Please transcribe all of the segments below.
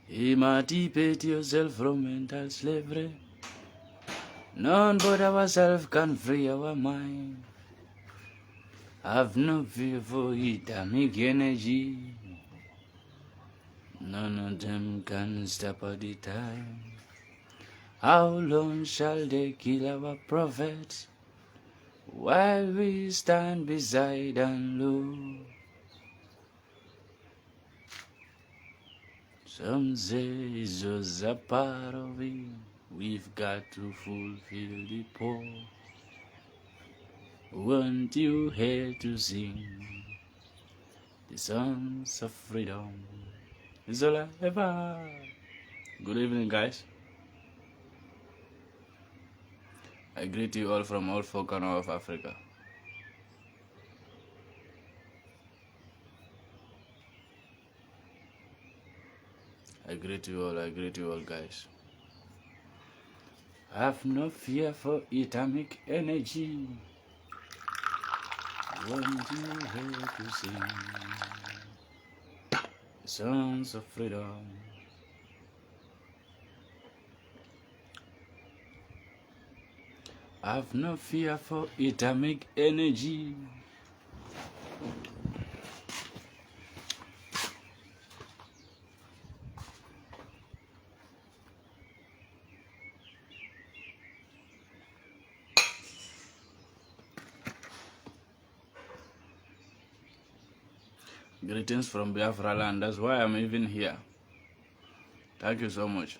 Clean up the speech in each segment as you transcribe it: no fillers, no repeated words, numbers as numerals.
Emancipate yourself from mental slavery. None but ourselves can free our mind. Have no fear for atomic energy. None of them can stop at the time. How long shall they kill our prophets while we stand beside and look? Some say it's just a part of it. We've got to fulfill the poor. Weren't you here to sing the songs of freedom? It's all I ever. Good evening, guys. I greet you all from all four corners of Africa. I greet you all, guys. Have no fear for atomic energy. Weren't you here to sing the songs of freedom? Have no fear for atomic energy. Greetings from Biafra land, that's why I'm even here. Thank you so much.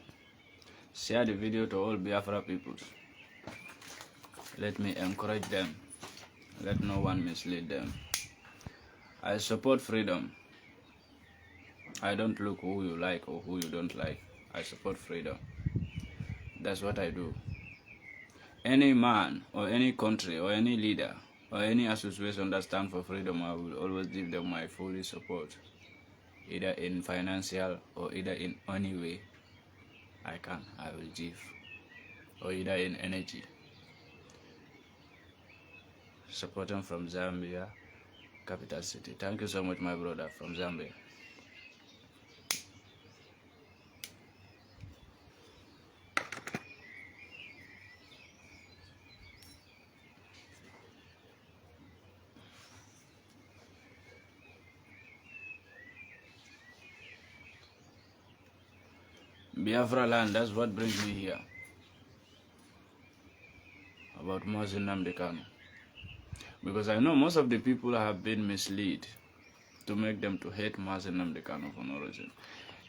Share the video to all Biafra peoples. Let me encourage them. Let no one mislead them. I support freedom. I don't look who you like or who you don't like. I support freedom. That's what I do. Any man or any country or any leader or any association that stands for freedom, I will always give them my full support, either in financial or either in any way I will give, or either in energy. Supporting from Zambia, capital city. Thank you so much, my brother from Zambia. Biafra land, that's what brings me here. About Nnamdi Kanu. Because I know most of the people have been misled to make them to hate Nnamdi Kanu for no reason.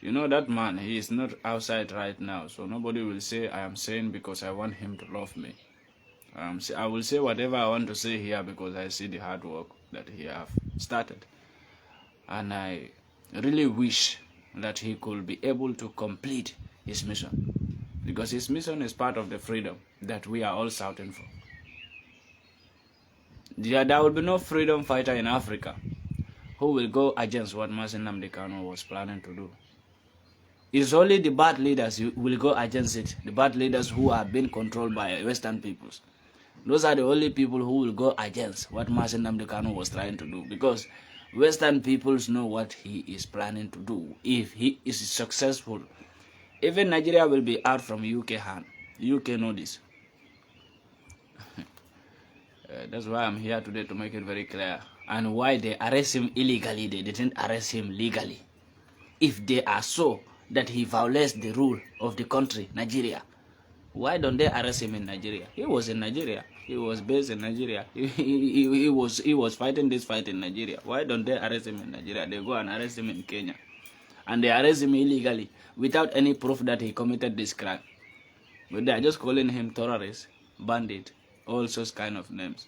You know that man, he is not outside right now, so nobody will say I am saying because I want him to love me. I will say whatever I want to say here because I see the hard work that he have started. And I really wish that he could be able to complete his mission, because his mission is part of the freedom that we are all shouting for. There will be no freedom fighter in Africa who will go against what Nnamdi Kanu was planning to do. It's only the bad leaders who will go against it, the bad leaders who are being controlled by Western peoples. Those are the only people who will go against what Nnamdi Kanu was trying to do, because Western peoples know what he is planning to do. If he is successful, even Nigeria will be out from UK hand. UK know this. That's why I'm here today, to make it very clear. And why they arrest him illegally, they didn't arrest him legally. If they are so that he violates the rule of the country, Nigeria, why don't they arrest him in Nigeria? He was in Nigeria. He was based in Nigeria. He was fighting this fight in Nigeria. Why don't they arrest him in Nigeria? They go and arrest him in Kenya. And they arrest him illegally without any proof that he committed this crime. But they are just calling him terrorist, bandit, all sorts kind of names.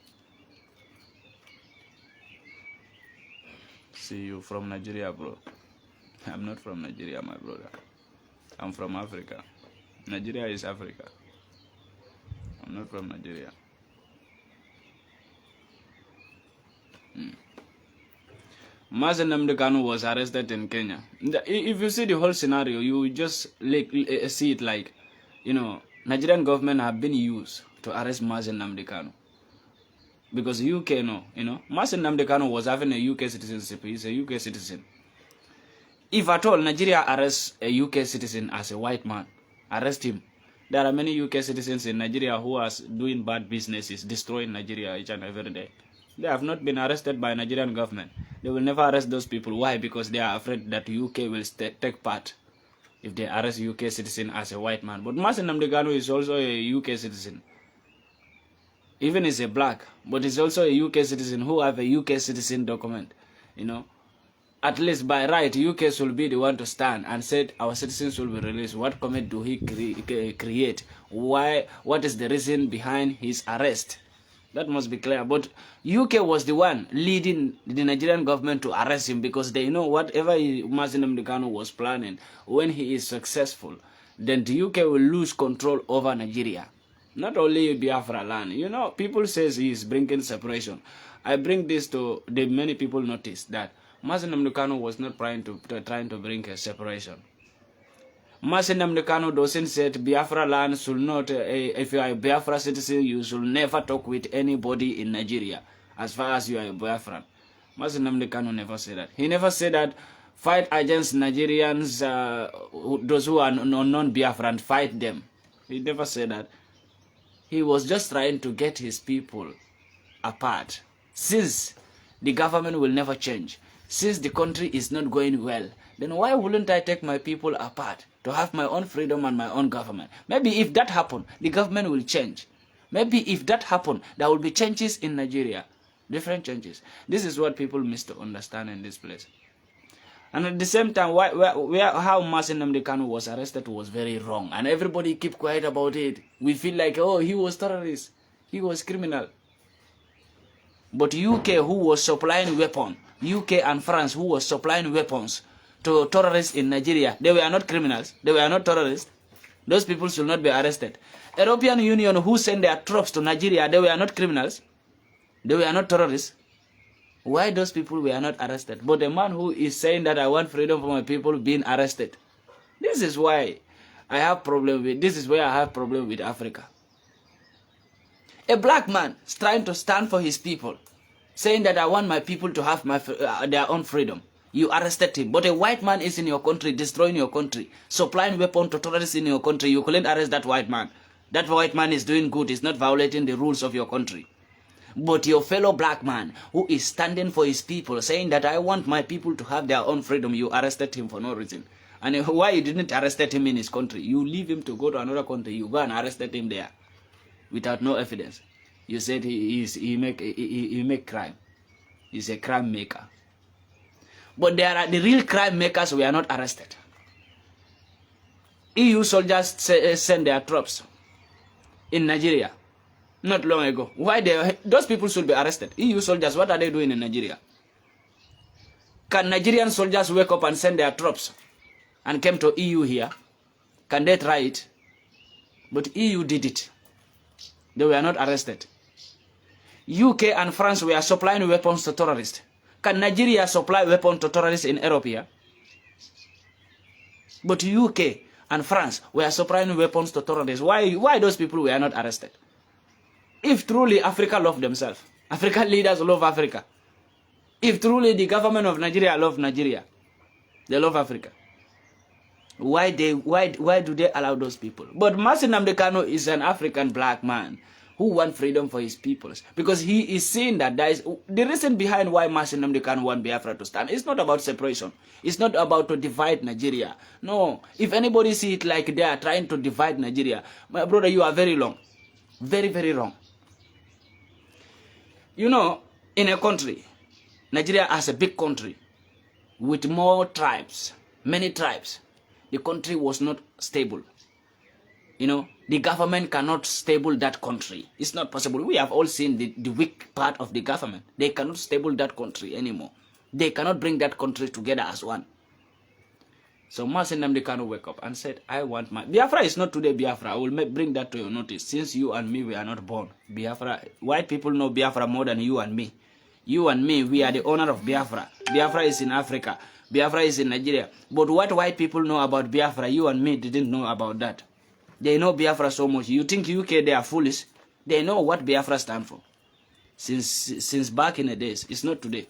See, you from Nigeria, bro. I'm not from Nigeria, my brother. I'm from Africa. Nigeria is Africa. I'm not from Nigeria. Nnamdi Kanu was arrested in Kenya. If you see the whole scenario, you just see it like, you know, Nigerian government have been used to arrest Nnamdi Kanu. Because UK know, you know, Nnamdi Kanu was having a UK citizenship. He's a UK citizen. If at all Nigeria arrests a UK citizen as a white man, arrest him. There are many UK citizens in Nigeria who are doing bad businesses, destroying Nigeria each and every day. They have not been arrested by Nigerian government. They will never arrest those people. Why? Because they are afraid that UK will take part if they arrest UK citizen as a white man. But Mazi Nnamdi Kanu is also a UK citizen. Even is a black, but he's also a UK citizen who have a UK citizen document. You know, at least by right, UK should be the one to stand and said our citizens will be released. What comment do he create? Why? What is the reason behind his arrest? That must be clear. But UK was the one leading the Nigerian government to arrest him because they know whatever Mazi Nnamdi Kanu was planning, when he is successful, then the UK will lose control over Nigeria. Not only Biafra land. You know, people say he is bringing separation. I bring this to the many people notice that Mazi Nnamdi Kanu was not trying to bring a separation. Mazi Nnamdi Kanu doesn't say Biafra land should not, if you are a Biafra citizen, you should never talk with anybody in Nigeria as far as you are a Biafran. Mazi Nnamdi Kanu never said that. He never said that fight against Nigerians, those who are non-Biafran, fight them. He never said that. He was just trying to get his people apart. Since the government will never change, since the country is not going well, then why wouldn't I take my people apart to have my own freedom and my own government? Maybe if that happens, the government will change. Maybe if that happens, there will be changes in Nigeria. Different changes. This is what people miss to understand in this place. And at the same time, how Mazi Nnamdi Kanu was arrested was very wrong. And everybody keep quiet about it. We feel like, oh, he was terrorist. He was criminal. But UK, who was supplying weapons, UK and France, who was supplying weapons to terrorists in Nigeria, they were not criminals. They were not terrorists. Those people should not be arrested. European Union, who sent their troops to Nigeria, they were not criminals. They were not terrorists. Why those people were not arrested? But the man who is saying that I want freedom for my people being arrested. This is why I have problem with, this is where I have problem with Africa. A black man is trying to stand for his people, saying that I want my people to have their own freedom. You arrested him. But a white man is in your country, destroying your country, supplying weapons to terrorists in your country. You couldn't arrest that white man. That white man is doing good. He's not violating the rules of your country. But your fellow black man who is standing for his people, saying that I want my people to have their own freedom, you arrested him for no reason. And why you didn't arrest him in his country? You leave him to go to another country. You go and arrested him there without no evidence. You said he make crime. He's a crime maker. But there are the real crime makers who are not arrested. EU soldiers send their troops in Nigeria not long ago. Why those people should be arrested? EU soldiers, what are they doing in Nigeria? Can Nigerian soldiers wake up and send their troops and came to EU here? Can they try it? But EU did it. They were not arrested. UK and France were supplying weapons to terrorists. Can Nigeria supply weapons to terrorists in Europe here? But UK and France were supplying weapons to terrorists. Why those people were not arrested? If truly Africa love themselves, African leaders love Africa. If truly the government of Nigeria love Nigeria, they love Africa. Why do they allow those people? But Mazi Nnamdi Kanu is an African black man who wants freedom for his peoples, because he is seeing that there is the reason behind why Mazi Nnamdi Kanu wants Biafra to stand. It's not about separation. It's not about to divide Nigeria. No, if anybody see it like they are trying to divide Nigeria, my brother, you are very wrong. Very, very wrong. You know, in a country, Nigeria as a big country with more tribes, many tribes, the country was not stable. You know, the government cannot stable that country. It's not possible. We have all seen the weak part of the government. They cannot stable that country anymore. They cannot bring that country together as one. So Mazi Nnamdi Kanu wake up and said, I want my... Biafra is not today Biafra. I will bring that to your notice. Since you and me, we are not born. Biafra, white people know Biafra more than you and me. You and me, we are the owner of Biafra. Biafra is in Africa. Biafra is in Nigeria. But what white people know about Biafra, you and me didn't know about that. They know Biafra so much. You think UK, they are foolish? They know what Biafra stands for. Since back in the days. It's not today.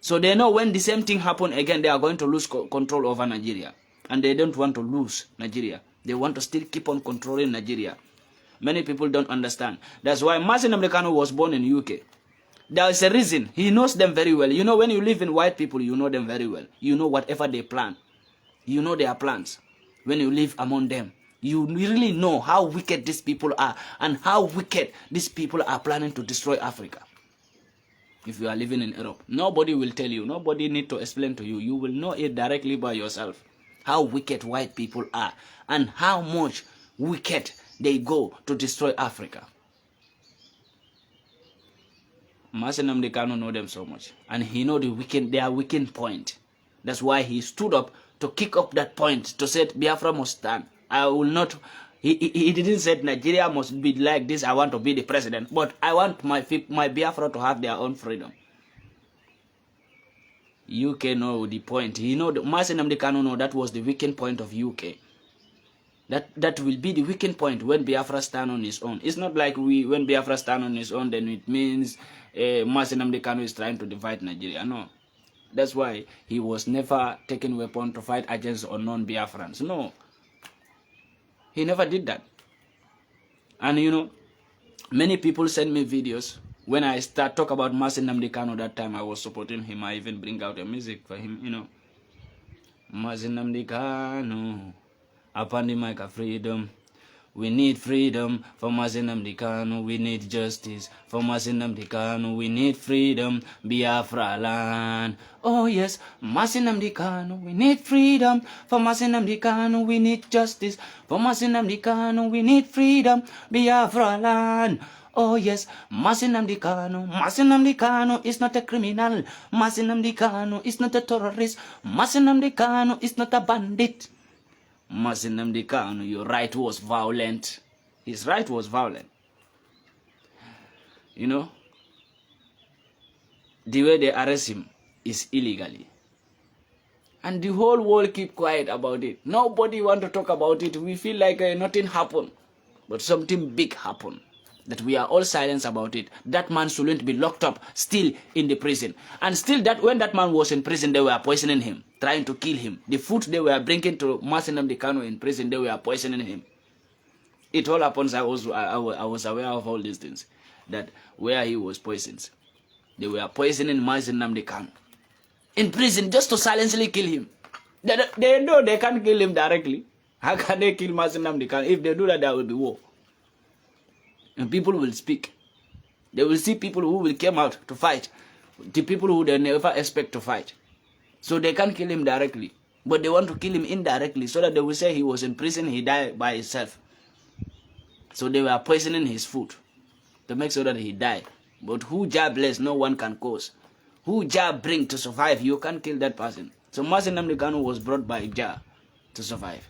So they know when the same thing happen again, they are going to lose control over Nigeria. And they don't want to lose Nigeria. They want to still keep on controlling Nigeria. Many people don't understand. That's why Nnamdi Kanu was born in UK. There is a reason. He knows them very well. You know, when you live in white people, you know them very well. You know whatever they plan. You know their plans. When you live among them, you really know how wicked these people are and how wicked these people are planning to destroy Africa. If you are living in Europe, nobody will tell you. Nobody need to explain to you. You will know it directly by yourself. How wicked white people are and how much wicked they go to destroy Africa. Nnamdi Kanu know them so much. And he know their weakened point. That's why he stood up to kick up that point to say Biafra must stand. I will not... He didn't say Nigeria must be like this, I want to be the president. But I want my Biafra to have their own freedom. UK know the point. He know Nnamdi Kanu know that was the weakened point of UK. That will be the weakened point when Biafra stand on his own. It's not like when Biafra stand on his own, then it means Nnamdi Kanu is trying to divide Nigeria. No. That's why he was never taking weapon to fight against unknown Biafrans. No. He never did that. And you know, many people send me videos. When I talk about Nnamdi Kanu, that time I was supporting him. I even bring out a music for him, you know. Nnamdi Kanu, upon the MAICA freedom. We need freedom for Nnamdi Kanu. We need justice for Nnamdi Kanu. We need freedom, Biafra land. Oh yes, Nnamdi Kanu. We need freedom for Nnamdi Kanu. We need justice for Nnamdi Kanu. We need freedom, Biafra land. Oh yes, Nnamdi Kanu. Nnamdi Kanu is not a criminal. Nnamdi Kanu is not a terrorist. Nnamdi Kanu is not a bandit. Nnamdi Kanu, your right was violent. His right was violent. You know, the way they arrest him is illegally. And the whole world keep quiet about it. Nobody want to talk about it. We feel like nothing happened. But something big happened. That we are all silent about it. That man shouldn't be locked up still in the prison. And still that when that man was in prison, they were poisoning him, trying to kill him. The food they were bringing to Nnamdi Kanu in prison, they were poisoning him. It all happens. I was aware of all these things. That where he was poisoned, they were poisoning Nnamdi Kanu in prison just to silently kill him. They know they can't kill him directly. How can they kill Nnamdi Kanu? If they do that, there will be war. And people will speak. They will see people who will come out to fight. The people who they never expect to fight. So they can't kill him directly. But they want to kill him indirectly so that they will say he was in prison, he died by himself. So they were poisoning his food to make sure that he died. But who Jah bless, no one can cause. Who Jah bring to survive, you can't kill that person. So Nnamdi Kanu was brought by Jah to survive.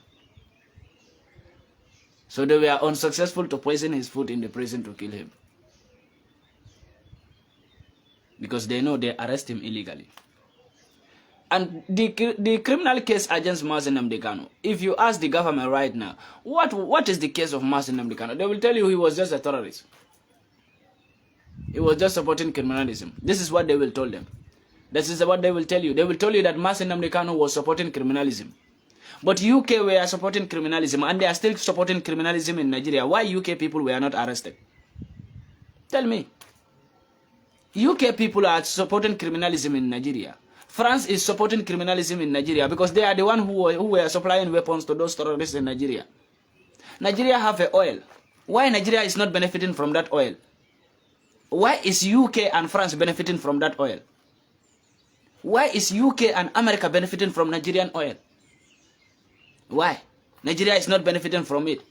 So they were unsuccessful to poison his food in the prison to kill him. Because they know they arrest him illegally. And the criminal case against Nnamdi Kanu, if you ask the government right now, what is the case of Nnamdi Kanu? They will tell you he was just a terrorist. He was just supporting criminalism. This is what they will tell them. This is what they will tell you. They will tell you that Nnamdi Kanu was supporting criminalism. But UK were supporting criminalism and they are still supporting criminalism in Nigeria. Why UK people were not arrested? Tell me. UK people are supporting criminalism in Nigeria. France is supporting criminalism in Nigeria because they are the one who were supplying weapons to those terrorists in Nigeria. Nigeria have a oil. Why Nigeria is not benefiting from that oil? Why is UK and France benefiting from that oil? Why is UK and America benefiting from Nigerian oil? Why? Nigeria is not benefiting from it.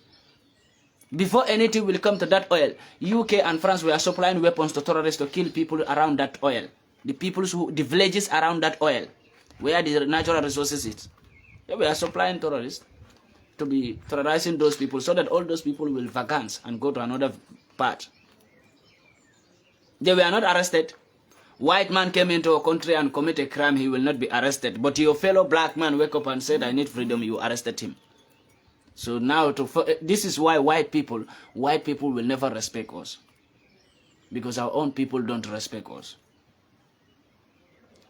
Before anything will come to that oil, UK and France were supplying weapons to terrorists to kill people around that oil. The villages around that oil, where the natural resources is. They were supplying terrorists to be terrorizing those people so that all those people will vacance and go to another part. They were not arrested. White man came into a country and commit a crime, he will not be arrested. But your fellow black man wake up and said, I need freedom, you arrested him. So now, this is why white people will never respect us. Because our own people don't respect us.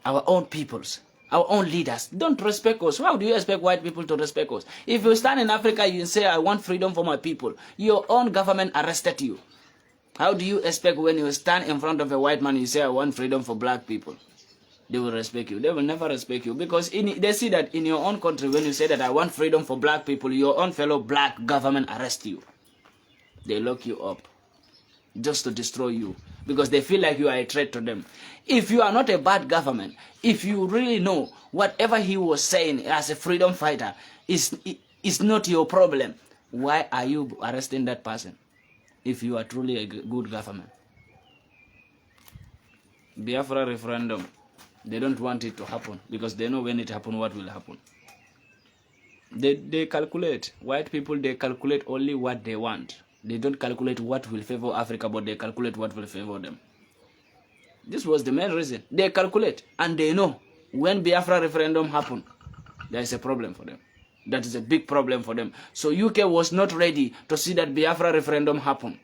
our own peoples, our own leaders don't respect us. How do you expect white people to respect us? If you stand in Africa, you say, I want freedom for my people. Your own government arrested you. How do you expect when you stand in front of a white man, you say, I want freedom for black people? They will respect you. They will never respect you because they see that in your own country, when you say that I want freedom for black people, your own fellow black government arrest you. They lock you up just to destroy you because they feel like you are a threat to them. If you are not a bad government, if you really know whatever he was saying as a freedom fighter is not your problem, why are you arresting that person if you are truly a good government? Biafra referendum, they don't want it to happen because they know when it happens, what will happen. They calculate. White people, they calculate only what they want. They don't calculate what will favor Africa, but they calculate what will favor them. This was the main reason. They calculate, and they know when Biafra referendum happen, there is a problem for them. That is a big problem for them. So UK was not ready to see that Biafra referendum happen.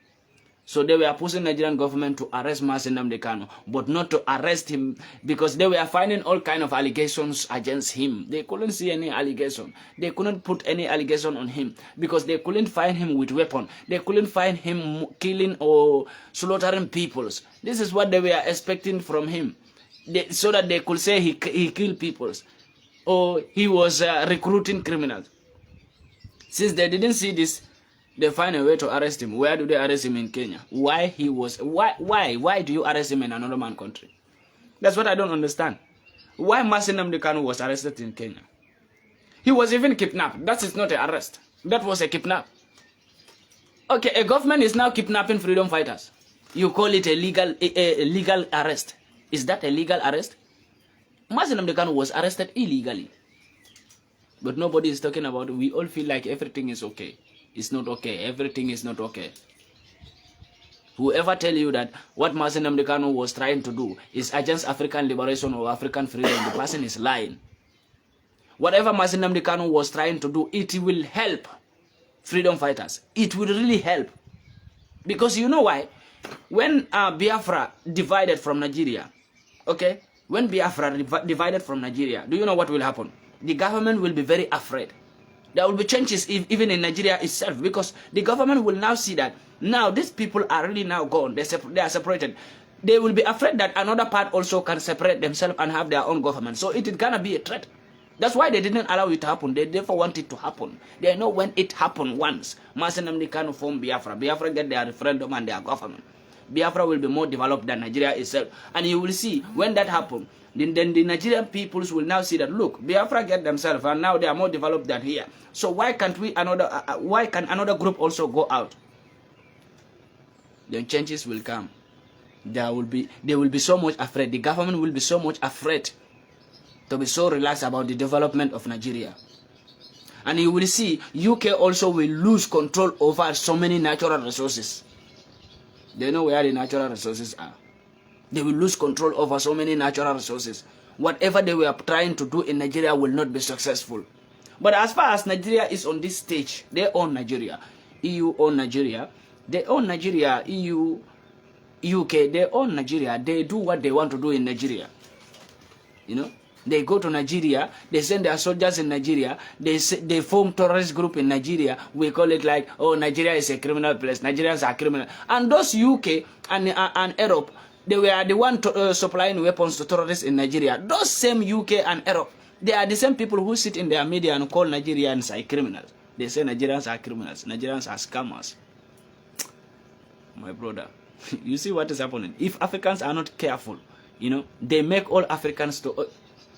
So they were pushing Nigerian government to arrest Nnamdi Kanu, but not to arrest him because they were finding all kind of allegations against him. They couldn't see any allegation. They couldn't put any allegation on him because they couldn't find him with weapon. They couldn't find him killing or slaughtering peoples. This is what they were expecting from him, so that they could say he killed peoples or he was recruiting criminals. Since they didn't see this, they find a way to arrest him. Where do they arrest him? In Kenya. Why do you arrest him in another man's country? That's what I don't understand. Why Nnamdi Kanu was arrested in Kenya? He was even kidnapped. That is not an arrest. That was a kidnap. Okay, a government is now kidnapping freedom fighters. You call it a legal arrest. Is that a legal arrest? Nnamdi Kanu was arrested illegally. But nobody is talking about it. We all feel like everything is okay. It's not okay. Everything is not okay. Whoever tell you that what Nnamdi Kanu was trying to do is against African liberation or African freedom, the person is lying. Whatever Nnamdi Kanu was trying to do, it will help freedom fighters. It will really help. Because you know why? When Biafra divided from Nigeria, okay? When Biafra divided from Nigeria, do you know what will happen? The government will be very afraid. There will be changes even in Nigeria itself because the government will now see that now these people are really now gone. They are separated. They will be afraid that another part also can separate themselves and have their own government. So it is going to be a threat. That's why they didn't allow it to happen. They therefore want it to happen. They know when it happened once, Nnamdi Kanu form Biafra. Biafra get their referendum and their government. Biafra will be more developed than Nigeria itself. And you will see when that happens, then the Nigerian peoples will now see that, look, Biafra get themselves and now they are more developed than here. So why can't we why can another group also go out? Then changes will come. They will be so much afraid. The government will be so much afraid to be so relaxed about the development of Nigeria. And you will see UK also will lose control over so many natural resources. They know where the natural resources are. They will lose control over so many natural resources. Whatever they were trying to do in Nigeria will not be successful. But as far as Nigeria is on this stage, they own Nigeria. EU own Nigeria. They own Nigeria. EU, UK, they own Nigeria. They do what they want to do in Nigeria. You know? They go to Nigeria, they send their soldiers in Nigeria, they form terrorist group in Nigeria. We call it like, oh, Nigeria is a criminal place, Nigerians are criminal. And those UK and Europe, they were the one supplying weapons to terrorists in Nigeria. Those same UK and Europe, they are the same people who sit in their media and call Nigerians criminals. They say Nigerians are criminals, Nigerians are scammers. My brother, you see what is happening? If Africans are not careful, you know, they make all Africans to...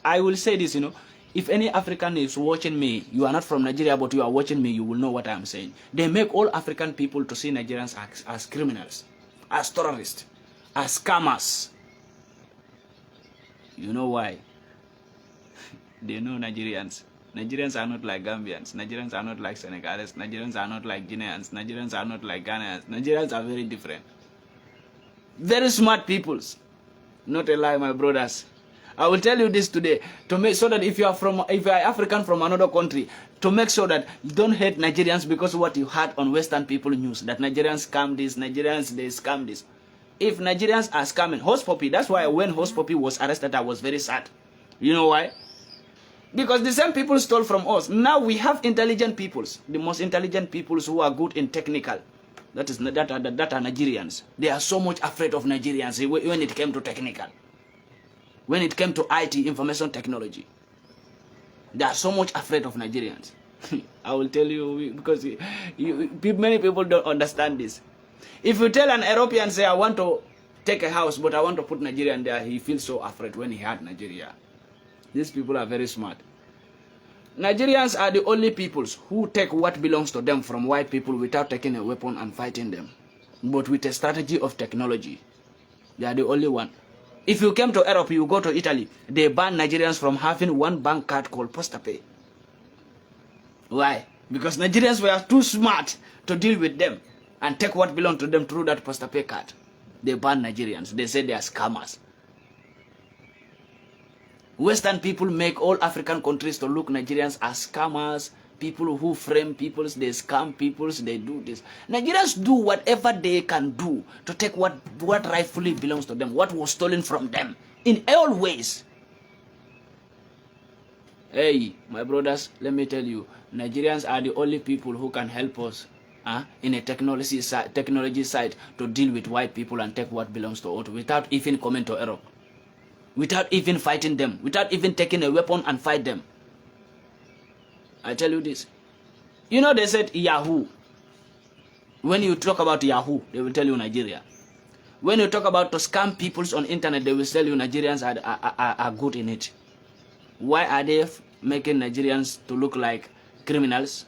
I will say this, you know, if any African is watching me, you are not from Nigeria, but you are watching me, you will know what I am saying. They make all African people to see Nigerians as criminals, as terrorists, as scammers. You know why? They know Nigerians. Nigerians are not like Gambians. Nigerians are not like Senegalese. Nigerians are not like Guineans. Nigerians are not like Ghanaians. Nigerians are very different. Very smart peoples. Not a lie, my brothers. I will tell you this today to make so that if you are African from another country, to make sure that you don't hate Nigerians because of what you heard on Western people news, that Nigerians scam this, Nigerians they scam this. If Nigerians are scamming, Host Poppy, that's why when Host Poppy was arrested, I was very sad. You know why? Because the same people stole from us. Now we have intelligent peoples, the most intelligent peoples who are good in technical. That are Nigerians. They are so much afraid of Nigerians when it came to technical. When it came to IT, information technology. They are so much afraid of Nigerians. I will tell you, because many people don't understand this. If you tell an European, say, I want to take a house, but I want to put Nigerian there, he feels so afraid when he had Nigeria. These people are very smart. Nigerians are the only peoples who take what belongs to them from white people without taking a weapon and fighting them. But with a strategy of technology. They are the only one. If you came to Europe, you go to Italy, they ban Nigerians from having one bank card called PostaPay. Why? Because Nigerians were too smart to deal with them and take what belonged to them through that PostaPay card. They ban Nigerians. They say they are scammers. Western people make all African countries to look Nigerians as scammers, people who frame peoples, they scam peoples, they do this. Nigerians do whatever they can do to take what rightfully belongs to them, what was stolen from them, in all ways. Hey, my brothers, let me tell you, Nigerians are the only people who can help us in a technology side to deal with white people and take what belongs to us without even coming to Europe. Without even fighting them, without even taking a weapon and fight them. I tell you this. You know they said Yahoo. When you talk about Yahoo, they will tell you Nigeria. When you talk about to scam people on internet, they will tell you Nigerians are good in it. Why are they making Nigerians to look like criminals?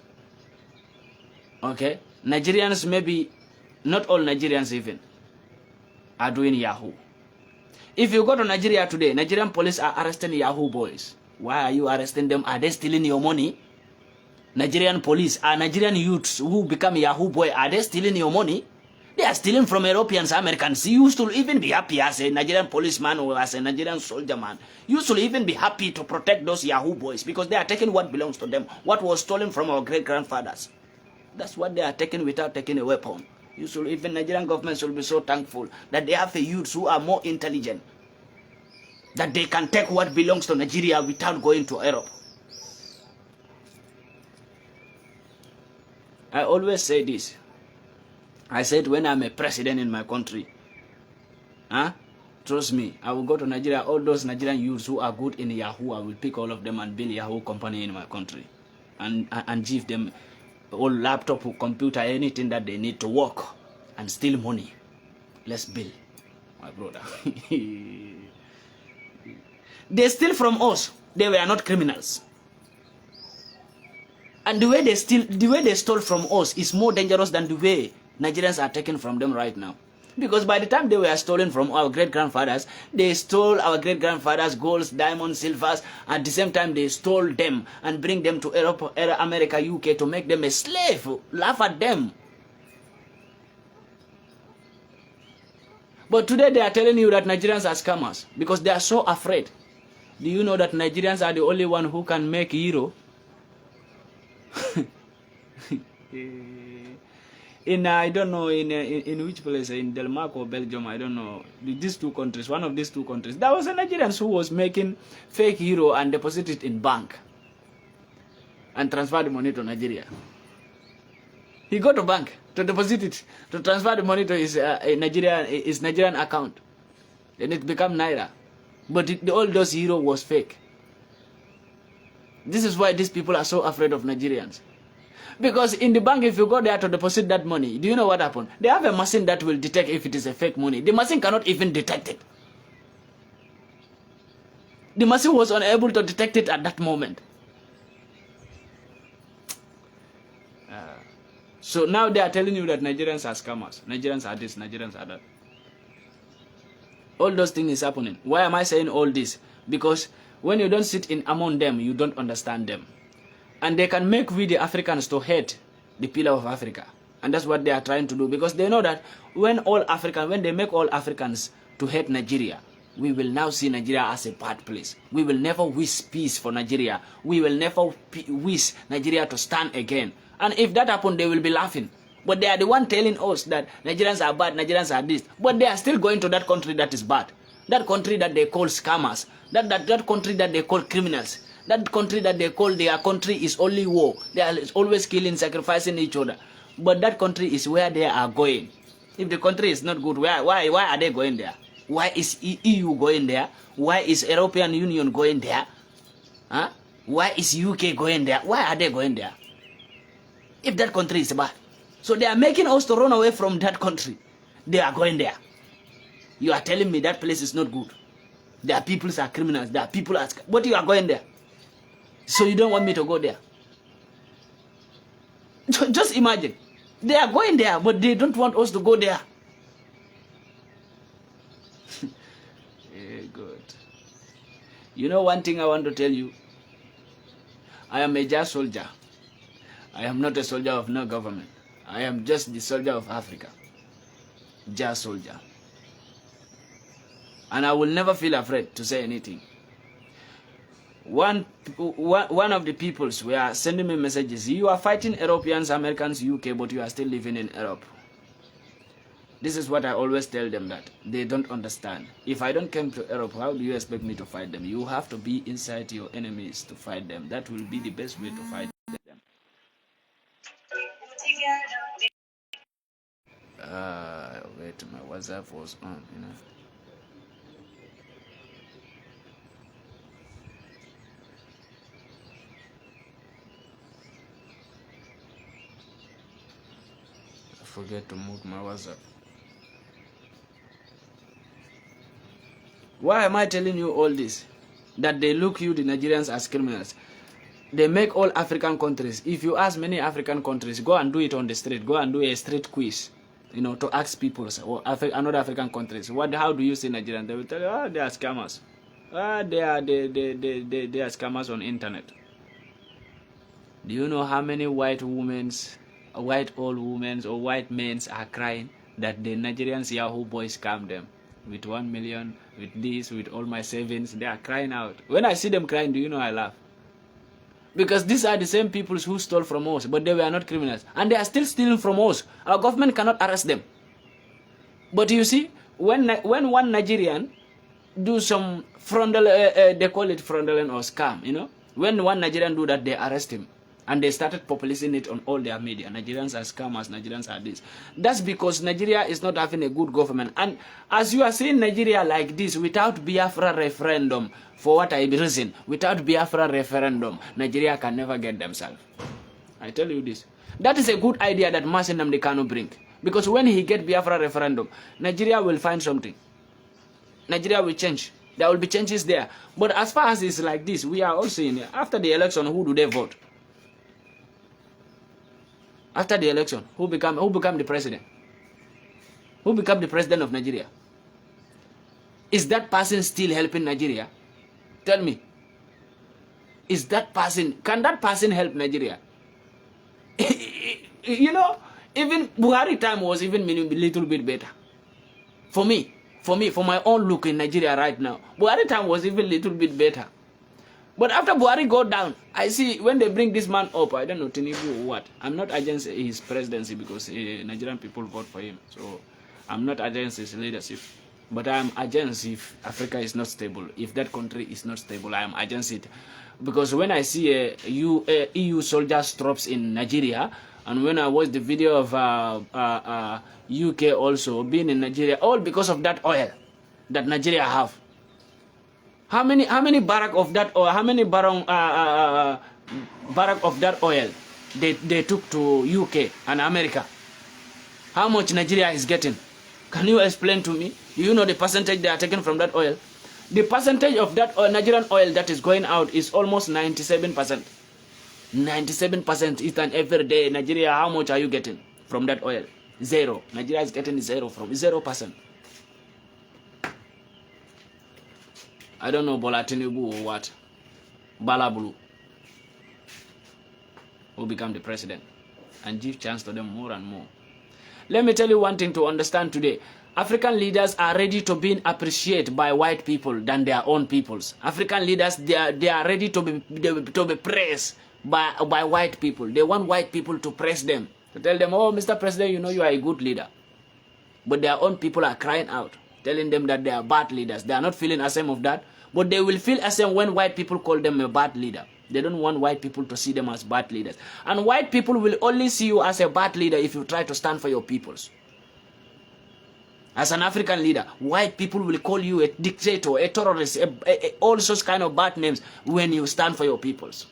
Okay? Nigerians, maybe, not all Nigerians even, are doing Yahoo. If you go to Nigeria today, Nigerian police are arresting Yahoo boys. Why are you arresting them? Are they stealing your money? Nigerian police, are Nigerian youths who become Yahoo boy, are they stealing your money? They are stealing from Europeans, Americans. You should even be happy as a Nigerian policeman or as a Nigerian soldier man. You should even be happy to protect those Yahoo boys because they are taking what belongs to them, what was stolen from our great-grandfathers. That's what they are taking without taking a weapon. You should, even Nigerian government should be so thankful that they have a youths who are more intelligent, that they can take what belongs to Nigeria without going to Europe. I always say this. I said when I'm a president in my country, trust me, I will go to Nigeria, all those Nigerian youths who are good in Yahoo, I will pick all of them and build Yahoo company in my country and give them all laptop, computer, anything that they need to work and steal money. Let's build, my brother. They steal from us. They were not criminals. And the way they stole from us is more dangerous than the way Nigerians are taking from them right now. Because by the time they were stolen from our great-grandfathers, they stole our great-grandfathers' golds, diamonds, silvers. At the same time, they stole them and bring them to Europe, America, UK to make them a slave. Laugh at them. But today they are telling you that Nigerians are scammers because they are so afraid. Do you know that Nigerians are the only one who can make euro? I don't know in which place, in Denmark or Belgium, I don't know, these two countries, one of these two countries, there was a Nigerian who was making fake euro and deposit it in bank and transfer the money to Nigeria. He go to bank to deposit it, to transfer the money to his Nigerian account. Then it become Naira. But all those euro was fake. This is why these people are so afraid of Nigerians. Because in the bank, if you go there to deposit that money, do you know what happened? They have a machine that will detect if it is a fake money. The machine cannot even detect it. The machine was unable to detect it at that moment. So now they are telling you that Nigerians are scammers. Nigerians are this, Nigerians are that. All those things is happening. Why am I saying all this? Because when you don't sit in among them, you don't understand them. And they can make we the Africans to hate the pillar of Africa. And that's what they are trying to do. Because they know that when they make all Africans to hate Nigeria, we will now see Nigeria as a bad place. We will never wish peace for Nigeria. We will never wish Nigeria to stand again. And if that happens, they will be laughing. But they are the one telling us that Nigerians are bad, Nigerians are this. But they are still going to that country that is bad. that country that they call scammers, that country that they call criminals, that country that they call their country is only war. They are always killing, sacrificing each other. But that country is where they are going. If the country is not good, why are they going there? Why is EU going there? Why is European Union going there? Huh? Why is UK going there? Why are they going there? If that country is bad. So they are making us to run away from that country. They are going there. You are telling me that place is not good. Their people are criminals. Their people are... But you are going there. So you don't want me to go there. Just imagine. They are going there, but they don't want us to go there. Yeah, good. You know one thing I want to tell you? I am a just soldier. I am not a soldier of no government. I am just the soldier of Africa. Just soldier. And I will never feel afraid to say anything. One of the peoples were sending me messages. You are fighting Europeans, Americans, UK, but you are still living in Europe. This is what I always tell them, that they don't understand. If I don't come to Europe, how do you expect me to fight them? You have to be inside your enemies to fight them. That will be the best way to fight them. Wait, my WhatsApp was on, you know. I forget to mute my WhatsApp. Why am I telling you all this? That they look you, the Nigerians, as criminals. They make all African countries. If you ask many African countries, go and do it on the street. Go and do a street quiz, you know, to ask people or another African countries. How do you see Nigerians? They will tell you, oh, they are scammers. They are scammers on internet. Do you know how many white old women or white men are crying that the Nigerians Yahoo boys scam them with 1 million, with this, with all my savings? They are crying out. When I see them crying, do you know I laugh? Because these are the same people who stole from us, but they were not criminals. And they are still stealing from us. Our government cannot arrest them. But you see, when one Nigerian do some fraudulent, they call it fraudulent or scam, you know. When one Nigerian do that, they arrest him. And they started populating it on all their media. Nigerians are scammers, Nigerians are this. That's because Nigeria is not having a good government. And as you are seeing Nigeria like this, without Biafra referendum, for what I reason, without Biafra referendum, Nigeria can never get themselves. I tell you this. That is a good idea that Nnamdi Kanu bring. Because when he get Biafra referendum, Nigeria will find something. Nigeria will change. There will be changes there. But as far as it's like this, we are all seeing, after the election, who do they vote? After the election, who become the president? Who become the president of Nigeria? Is that person still helping Nigeria? Tell me. Is that person, can that person help Nigeria? You know, even Buhari time was even a little bit better. For me, for my own look in Nigeria right now, Buhari time was even a little bit better. But after Buhari go down, I see when they bring this man up, I don't know, Tinubu or what. I'm not against his presidency because Nigerian people vote for him. So I'm not against his leadership. But I'm against if Africa is not stable. If that country is not stable, I am against it. Because when I see EU soldiers troops in Nigeria, and when I watch the video of UK also being in Nigeria, all because of that oil that Nigeria have. How many barrack of that oil? How many barrack of that oil they took to UK and America? How much Nigeria is getting? Can you explain to me? Do you know the percentage they are taking from that oil? The percentage of that oil, Nigerian oil that is going out is almost 97%. 97% each and every day. Nigeria, how much are you getting from that oil? Zero. Nigeria is getting zero from 0%. I don't know Bola Tinubu or what. Balabulu will become the president and give chance to them more and more. Let me tell you one thing to understand today. African leaders are ready to be appreciated by white people than their own peoples. African leaders, they are ready to be praised by white people. They want white people to praise them. To tell them, oh, Mr. President, you know you are a good leader. But their own people are crying out. telling them that they are bad leaders. They are not feeling ashamed of that, but they will feel ashamed when white people call them a bad leader. They don't want white people to see them as bad leaders. And white people will only see you as a bad leader if you try to stand for your peoples. As an African leader, white people will call you a dictator, a terrorist, all sorts kind of bad names when you stand for your peoples.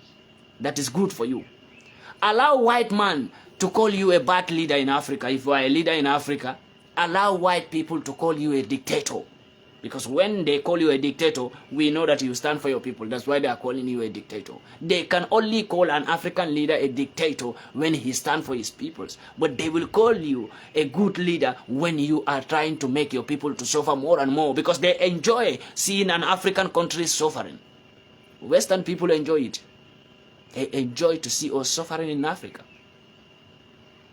That is good for you. Allow white man to call you a bad leader in Africa. If you are a leader in Africa, allow white people to call you a dictator. Because when they call you a dictator, we know that you stand for your people. That's why they are calling you a dictator. They can only call an African leader a dictator when he stands for his peoples. But they will call you a good leader when you are trying to make your people to suffer more and more. Because they enjoy seeing an African country suffering. Western people enjoy it. They enjoy to see us suffering in Africa.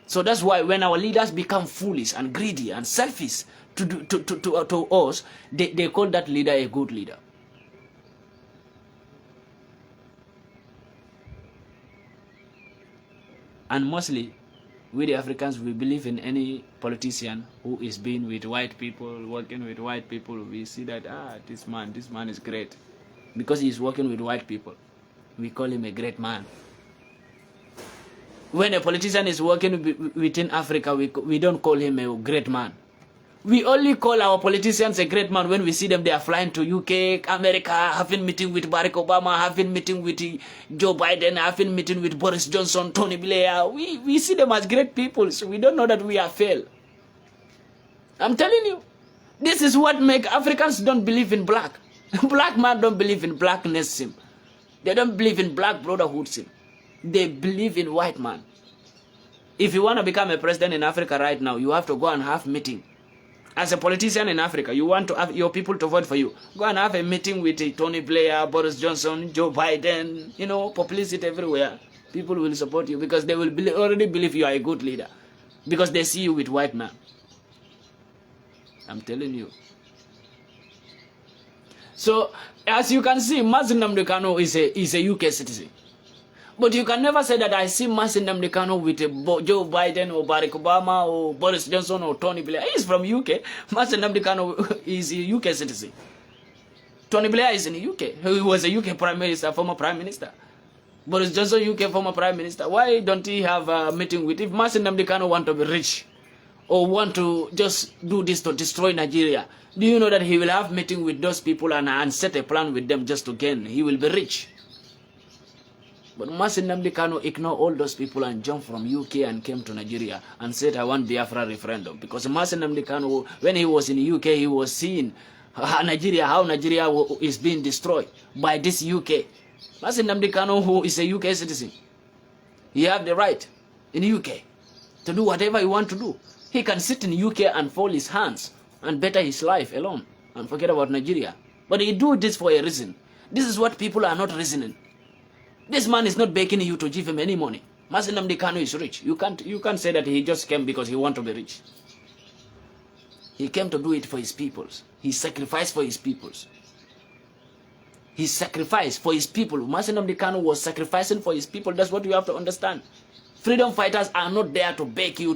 So that's why when our leaders become foolish and greedy and selfish to us, they call that leader a good leader. And mostly, we the Africans, we believe in any politician who is being with white people, working with white people. We see that, this man is great. Because he is working with white people, we call him a great man. When a politician is working within Africa, we don't call him a great man. We only call our politicians a great man when we see them. They are flying to UK, America, having meeting with Barack Obama, having meeting with Joe Biden, having meeting with Boris Johnson, Tony Blair. We see them as great people, so we don't know that we are failed. I'm telling you, this is what makes Africans don't believe in black. Black man don't believe in blackness. They don't believe in black brotherhood. They believe in white man. If you want to become a president in Africa right now, you have to go and have meeting. As a politician in Africa, you want to have your people to vote for you. Go and have a meeting with Tony Blair, Boris Johnson, Joe Biden, publicity everywhere. People will support you because they will already believe you are a good leader. Because they see you with white man. I'm telling you. So, as you can see, Nnamdi Kanu is a UK citizen. But you can never say that I see Nnamdi Kanu with Joe Biden or Barack Obama or Boris Johnson or Tony Blair. He's from UK. Nnamdi Kanu is a UK citizen. Tony Blair is in the UK. He was a UK Prime Minister, former Prime Minister. Boris Johnson, UK former Prime Minister. Why don't he have a meeting with... If Nnamdi Kanu want to be rich or want to just do this to destroy Nigeria, do you know that he will have meeting with those people and set a plan with them just to gain? He will be rich. But Nnamdi Kanu ignored all those people and jumped from UK and came to Nigeria and said, I want Biafra referendum. Because Nnamdi Kanu, when he was in the UK, he was seeing how Nigeria is being destroyed by this UK. Nnamdi Kanu, who is a UK citizen, he have the right in the UK to do whatever he want to do. He can sit in the UK and fold his hands and better his life alone and forget about Nigeria. But he do this for a reason. This is what people are not reasoning. This man is not begging you to give him any money. Nnamdi Kanu is rich. You can't say that he just came because he want to be rich. He came to do it for his peoples. He sacrificed for his peoples. He sacrificed for his people. Nnamdi Kanu was sacrificing for his people. That's what you have to understand. Freedom fighters are not there to beg you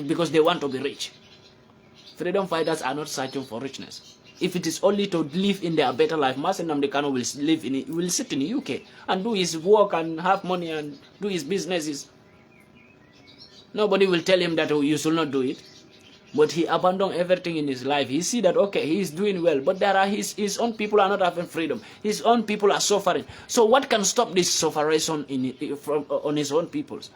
because they want to be rich. Freedom fighters are not searching for richness. If it is only to live in their better life, Nnamdi Kanu will sit in the UK and do his work and have money and do his businesses. Nobody will tell him that you should not do it. But he abandoned everything in his life. He see that, okay, he is doing well, but there are his own people are not having freedom. His own people are suffering. So what can stop this suffering on his own peoples?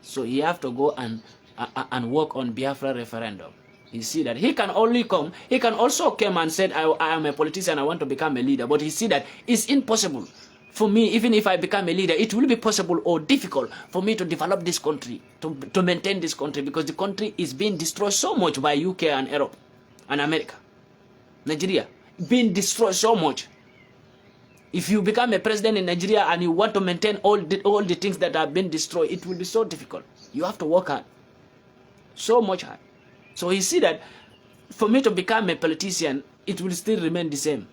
So he have to go and work on Biafra referendum. He see that he can only come. He can also come and say, I am a politician, I want to become a leader. But he see that it's impossible for me. Even if I become a leader, it will be possible or difficult for me to develop this country, to maintain this country, because the country is being destroyed so much by UK and Europe and America. Nigeria being destroyed so much. If you become a president in Nigeria and you want to maintain all the things that have been destroyed, it will be so difficult. You have to work hard, so much hard. So he see that for me to become a politician, it will still remain the same.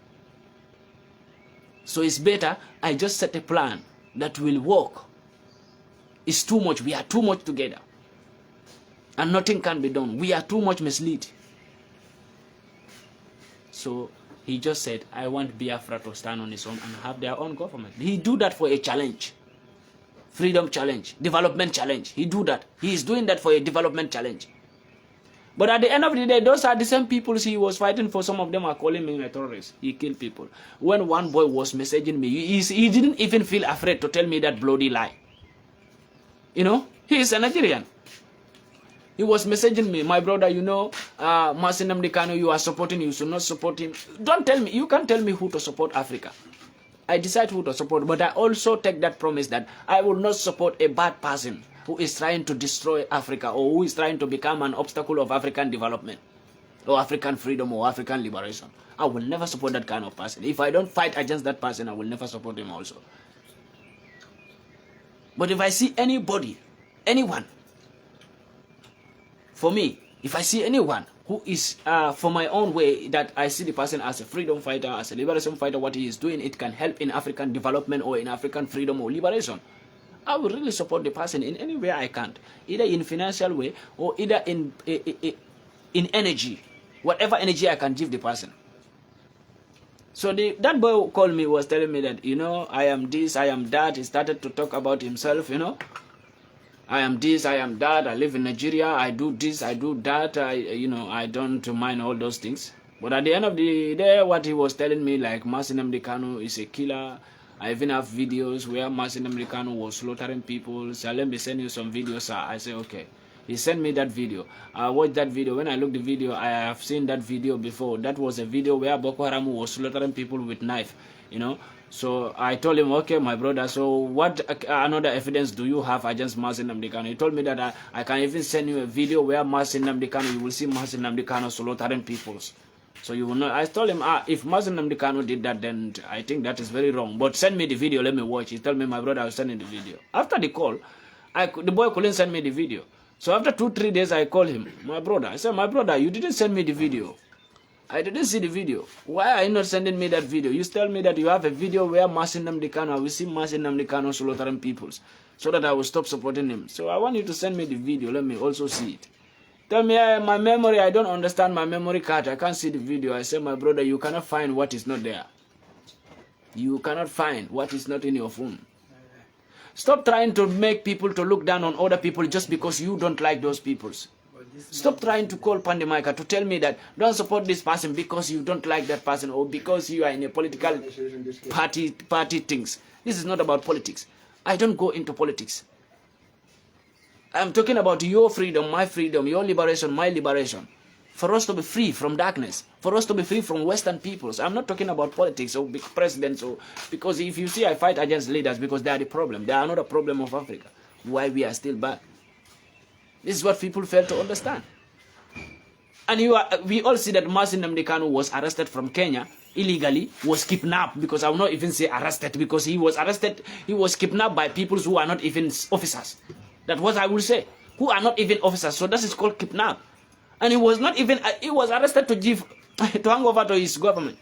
So it's better I just set a plan that will work. It's too much. We are too much together. And nothing can be done. We are too much misled. So he just said, I want Biafra to stand on its own and have their own government. He do that for a challenge. Freedom challenge, development challenge. He do that. He is doing that for a development challenge. But at the end of the day, those are the same people he was fighting for. Some of them are calling me a terrorist. He killed people. When one boy was messaging me, he didn't even feel afraid to tell me that bloody lie. You know, he is a Nigerian. He was messaging me, my brother, you know, Nnamdi Kanu, you are supporting, you should not support him. Don't tell me, you can't tell me who to support Africa. I decide who to support, but I also take that promise that I will not support a bad person who is trying to destroy Africa or who is trying to become an obstacle of African development or African freedom or African liberation. I will never support that kind of person. If I don't fight against that person, I will never support him also. But if I see anybody, anyone, for me, if I see anyone who is for my own way, that I see the person as a freedom fighter, as a liberation fighter, what he is doing, it can help in African development or in African freedom or liberation, I will really support the person in any way I can, either in financial way or either in energy, whatever energy I can give the person. So that boy who called me was telling me that, you know, I am this, I am that. He started to talk about himself, you know. I am this, I am that. I live in Nigeria. I do this, I do that. You know, I don't mind all those things. But at the end of the day, what he was telling me, like, Nnamdi Kanu is a killer. I even have videos where Nnamdi Kanu was slaughtering people. So let me send you some videos, sir. I say, okay. He sent me that video. I watched that video. When I looked the video, I have seen that video before. That was a video where Boko Haram was slaughtering people with knife, you know. So I told him, okay, my brother, so what another evidence do you have against Nnamdi Kanu? He told me that I can even send you a video where Nnamdi Kanu, you will see Nnamdi Kanu slaughtering people. So you will know. I told him, if Nnamdi Kanu did that, then I think that is very wrong. But send me the video, let me watch. He told me, my brother, I will send you the video. After the call, the boy couldn't send me the video. So after 2-3 days, I called him, my brother. I said, my brother, you didn't send me the video. I didn't see the video. Why are you not sending me that video? You tell me that you have a video where Nnamdi Kanu, I will see Nnamdi Kanu slaughtering people, so that I will stop supporting him. So I want you to send me the video. Let me also see it. Tell me, my memory, I don't understand my memory card. I can't see the video. I said, my brother, you cannot find what is not there. You cannot find what is not in your phone. Stop trying to make people to look down on other people just because you don't like those people. Stop trying to call PANDI MAICA to tell me that don't support this person because you don't like that person or because you are in a political party things. This is not about politics. I don't go into politics. I'm talking about your freedom, my freedom, your liberation, my liberation. For us to be free from darkness, for us to be free from Western peoples. I'm not talking about politics or big presidents, or because if you see I fight against leaders because they are the problem. They are not a problem of Africa. Why we are still bad. This is what people fail to understand. And we all see that Nnamdi Kanu was arrested from Kenya illegally, was kidnapped, because I will not even say arrested, because he was arrested, he was kidnapped by people who are not even officers. That's what I will say. Who are not even officers. So that is called kidnap. And he was not even, he was arrested to hand over to his government.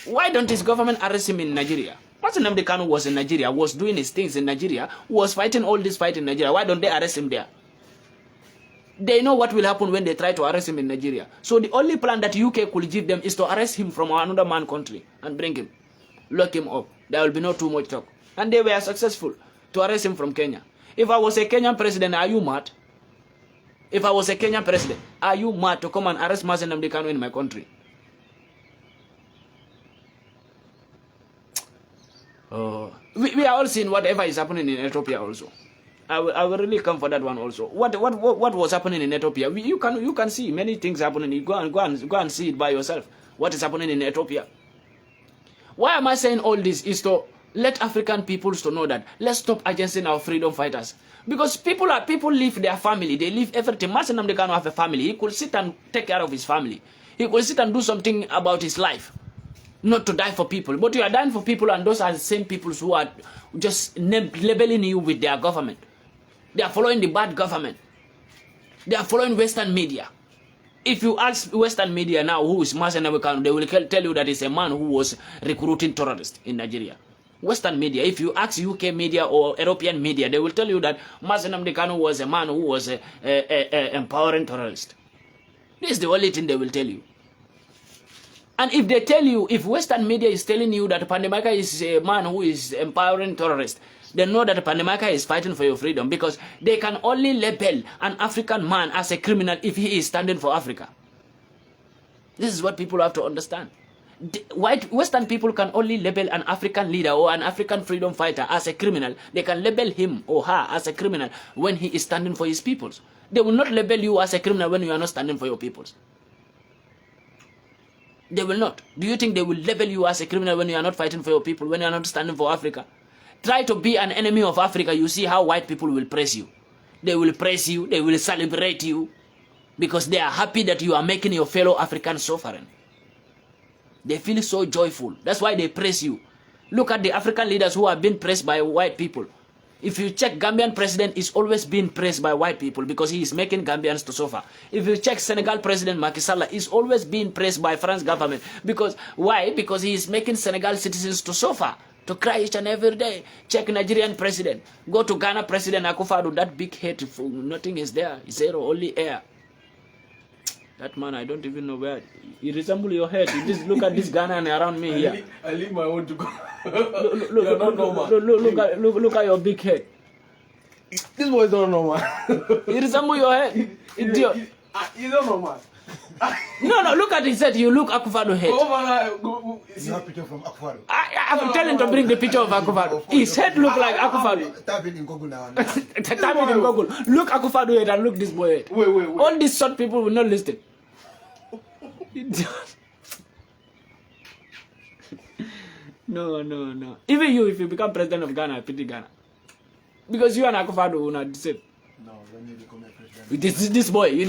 Why don't his government arrest him in Nigeria? Nnamdi Kanu was in Nigeria, was doing his things in Nigeria, was fighting all this fight in Nigeria. Why don't they arrest him there? They know what will happen when they try to arrest him in Nigeria. So the only plan that UK could give them is to arrest him from another man country and bring him, lock him up. There will be no too much talk. And they were successful to arrest him from Kenya. If I was a Kenyan president, are you mad? If I was a Kenyan president, are you mad to come and arrest Nnamdi Kanu in my country? We are all seeing whatever is happening in Ethiopia also. I will really come for that one also. What was happening in Ethiopia? You can see many things happening. You go and see it by yourself. What is happening in Ethiopia? Why am I saying all this? Is to let African peoples to know that let's stop against our freedom fighters. Because people leave their family, they leave everything. Nnamdi Kanu have a family. He could sit and take care of his family. He could sit and do something about his life. Not to die for people. But you are dying for people, and those are the same people who are just labeling you with their government. They are following the bad government. They are following Western media. If you ask Western media now who is Nnamdi Kanu, they will tell you that it's a man who was recruiting terrorists in Nigeria. Western media, if you ask UK media or European media, they will tell you that Nnamdi Kanu was a man who was empowering terrorists. This is the only thing they will tell you. And if they tell you, if Western media is telling you that PANDI is a man who is empowering terrorists, they know that PANDI is fighting for your freedom, because they can only label an African man as a criminal if he is standing for Africa. This is what people have to understand. Western people can only label an African leader or an African freedom fighter as a criminal. They can label him or her as a criminal when he is standing for his peoples. They will not label you as a criminal when you are not standing for your peoples. They will not. Do you think they will label you as a criminal when you are not fighting for your people, when you are not standing for Africa? Try to be an enemy of Africa, you see how white people will praise you. They will praise you, they will celebrate you, because they are happy that you are making your fellow Africans suffering. They feel so joyful. That's why they praise you. Look at the African leaders who have been praised by white people. If you check, Gambian president is always being praised by white people because he is making Gambians to suffer. If you check Senegal president Macky Sall is always being praised by France government. Because why? Because he is making Senegal citizens to suffer, to cry each and every day. Check Nigerian president. Go to Ghana president Akufo-Addo, that big head, nothing is there. Zero, only air. That man, I don't even know where. He resembles your head. You just look at this Ghanaian around me here. I leave my own to go. Look at your big head. This boy is not normal. He resembles your head. Idiot. He's not normal. No, look at his head. You look Akufo-Addo head. You have picture from Akufo-Addo. I'm telling to bring the picture of Akufo-Addo. His head look like Akufo-Addo. Type it in Google now. Type it in Google. Look Akufo-Addo head and look this boy head. Wait. All these short people will not listen. No. Even you, if you become president of Ghana, I pity Ghana. Because you and Akufo-Addo will not the same. No, when you become a president. This boy,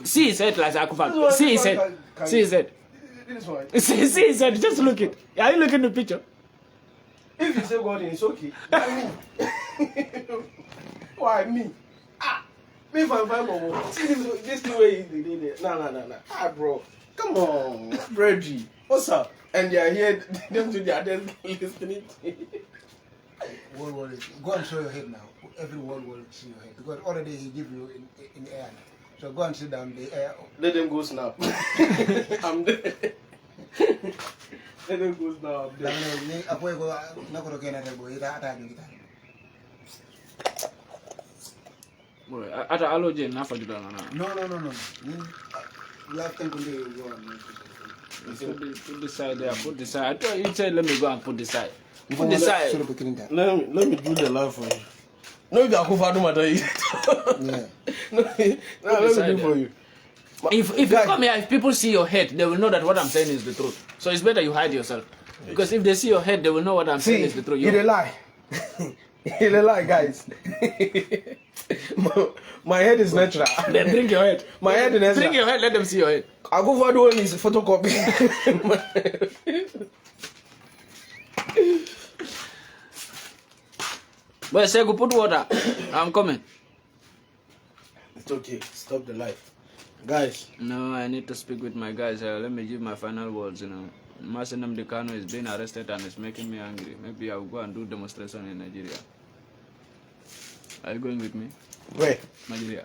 see his head like Akufo-Addo. See his head. See his head. This one. See his head. Just look it. Are you looking at the picture? If you say God, it's okay. Why me? Me if I'm fine, see this the way he did it. No. Bro. Come on, Reggie. What's up? And they are here, them to their desk listening. Go and show your head now. Everyone will see your head because already he give you in air now. So go and sit down the air. Let them go snap. I'm there. Let them go snap. Boy, ata aloje na fa juda na. No. Last time when you go on. Put the side there. Put the side. I thought you said let me go and put the side. Put the side. Let me do the live for you. No, if you are Akufo-Addo matter. Yeah. No, let me do for you. If you come here, if people see your head, they will know that what I'm saying is the truth. So it's better you hide yourself. Because if they see your head, they will know what I'm saying is the truth. He a lie. He a lie, guys. My head is natural. Then bring your head. My head is natural. Bring your head, let them see your head. Akufo-Addo is photocopy. But say go put water. I'm coming. It's okay. Stop the life. Guys. No, I need to speak with my guys. Let me give my final words, Masenam Kanu is being arrested and it's making me angry. Maybe I'll go and do demonstration in Nigeria. Are you going with me? Where? Nigeria.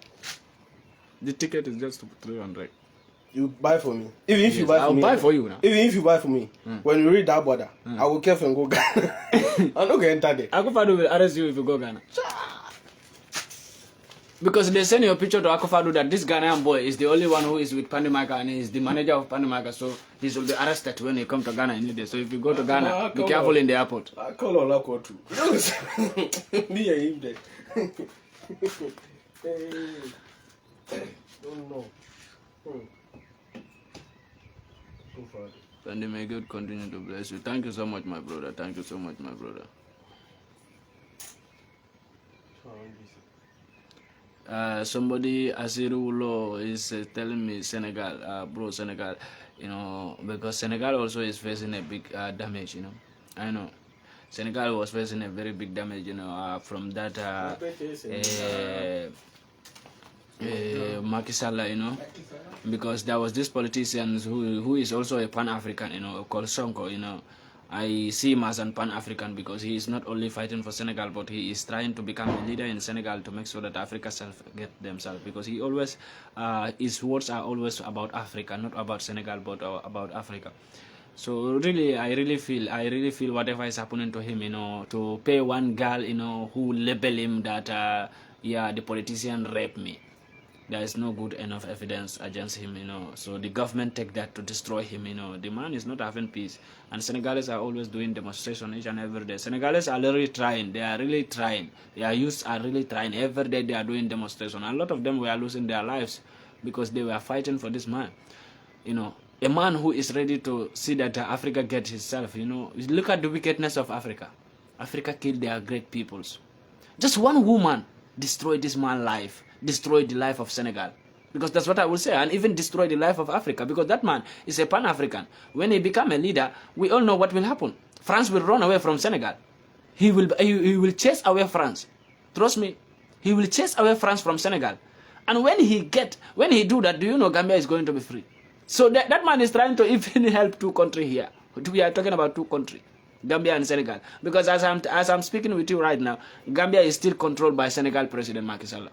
The ticket is just 300. You buy for me. Even if you buy for me. I'll buy for you now. Even if you buy for me, when you read that border, I will careful and go Ghana. I'm not going to enter there. Akufo-Addo will arrest you if you go Ghana. Because they send your picture to Akufo-Addo that this Ghanaian boy is the only one who is with PANDI and he is the manager of PANDI, so he will be arrested when he come to Ghana in day. So if you go to Ghana, be careful in the airport. I call Olako too. Me and him there. Don't know. And may God continue to bless you. Thank you so much, my brother. Thank you so much, my brother. Somebody, Asirulo, is telling me Senegal, bro, Senegal, because Senegal also is facing a big damage, I know. Senegal was facing a very big damage, from that Macky Sall, because there was this politician who is also a Pan-African, called Sonko, I see him as an Pan-African because he is not only fighting for Senegal, but he is trying to become a leader in Senegal to make sure that Africa self get themselves. Because he always, his words are always about Africa, not about Senegal, but about Africa. So really, I really feel whatever is happening to him, to pay one girl, who label him that, yeah, the politician raped me. There is no good enough evidence against him, so the government take that to destroy him. The man is not having peace, and Senegalese are always doing demonstration each and every day. Senegalese are really trying. They are really trying. Their youths are really trying. Every day they are doing demonstration. A lot of them were losing their lives because they were fighting for this man. A man who is ready to see that Africa gets itself. Look at the wickedness of Africa. Africa killed their great peoples. Just one woman destroyed this man's life, destroyed the life of Senegal. Because that's what I will say, and even destroy the life of Africa, because that man is a Pan-African. When he become a leader, we all know what will happen. France will run away from Senegal. He will chase away France. Trust me, he will chase away France from Senegal. And when he do that, do you know Gambia is going to be free? So that man is trying to even help two countries here. We are talking about two countries, Gambia and Senegal. Because as I'm speaking with you right now, Gambia is still controlled by Senegal President Macky Sall.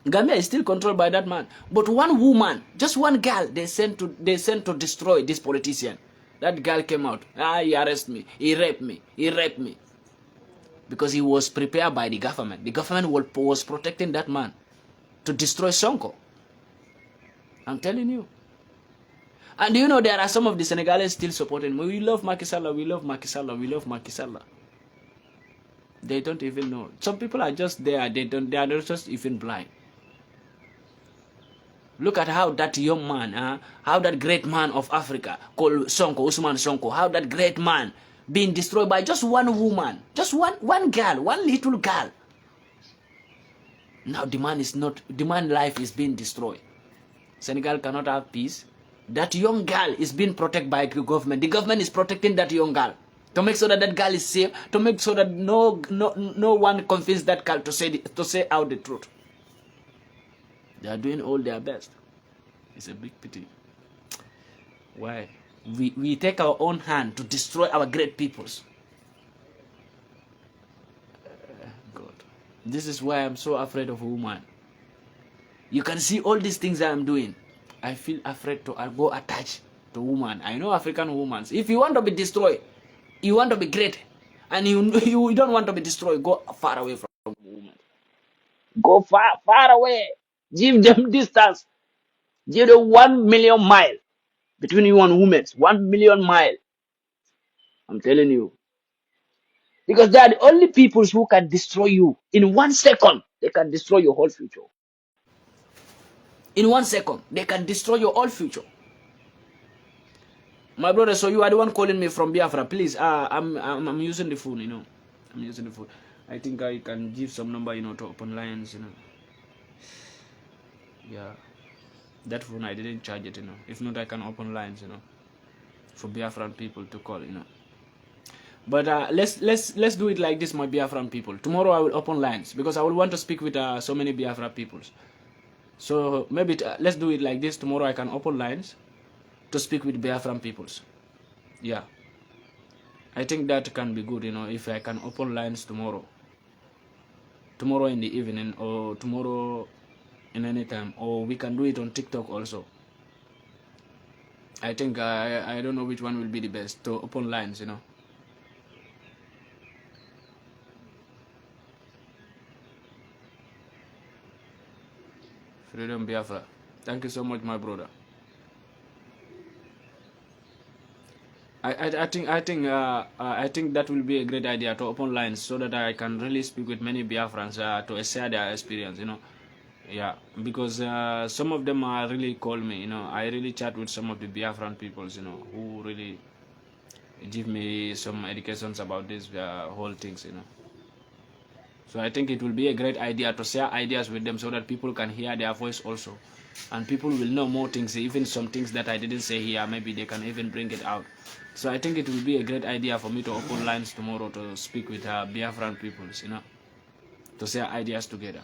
Gambia is still controlled by that man. But one woman, just one girl, they sent to destroy this politician. That girl came out. He arrested me. He raped me. He raped me. Because he was prepared by the government. The government was protecting that man to destroy Sonko. I'm telling you. And there are some of the Senegalese still supporting me. We love Macky Sall. We love Macky Sall. We love Macky Sall. They don't even know. Some people are just there. They are just even blind. Look at how that young man, how that great man of Africa called Sonko, Usman Sonko, how that great man being destroyed by just one woman, just one girl, one little girl. Now the man life is being destroyed. Senegal cannot have peace. That young girl is being protected by the government. The government is protecting that young girl to make sure that that girl is safe, to make sure that no one convinces that girl to say out the truth. They are doing all their best. It's a big pity. Why? We take our own hand to destroy our great peoples. God. This is why I'm so afraid of a woman. You can see all these things I am doing. I feel afraid to go attached to woman. I know African women. If you want to be destroyed, you want to be great, and you don't want to be destroyed, go far away from women. Go far away. Give them distance. Give them 1 million miles between you and women. 1 million miles. I'm telling you. Because they are the only people who can destroy you. In 1 second, they can destroy your whole future. In 1 second, they can destroy your whole future. My brother, so you are the one calling me from Biafra. Please, I'm using the phone, I'm using the phone. I think I can give some number, to open lines, Yeah. That phone, I didn't charge it, If not, I can open lines, for Biafran people to call, But let's do it like this, my Biafran people. Tomorrow I will open lines because I will want to speak with so many Biafra peoples. So maybe let's do it like this. Tomorrow I can open lines to speak with Biafran peoples. Yeah. I think that can be good, if I can open lines tomorrow. Tomorrow in the evening or tomorrow in any time, or we can do it on TikTok also. I think I don't know which one will be the best to open lines, Freedom Biafra. Thank you so much, my brother. I think that will be a great idea to open lines so that I can really speak with many Biafrans to share their experience, Yeah, because some of them are really call me, I really chat with some of the Biafran peoples, who really give me some educations about this whole things, So I think it will be a great idea to share ideas with them so that people can hear their voice also. And people will know more things, even some things that I didn't say here, maybe they can even bring it out. So I think it will be a great idea for me to open lines tomorrow to speak with Biafran peoples, to share ideas together.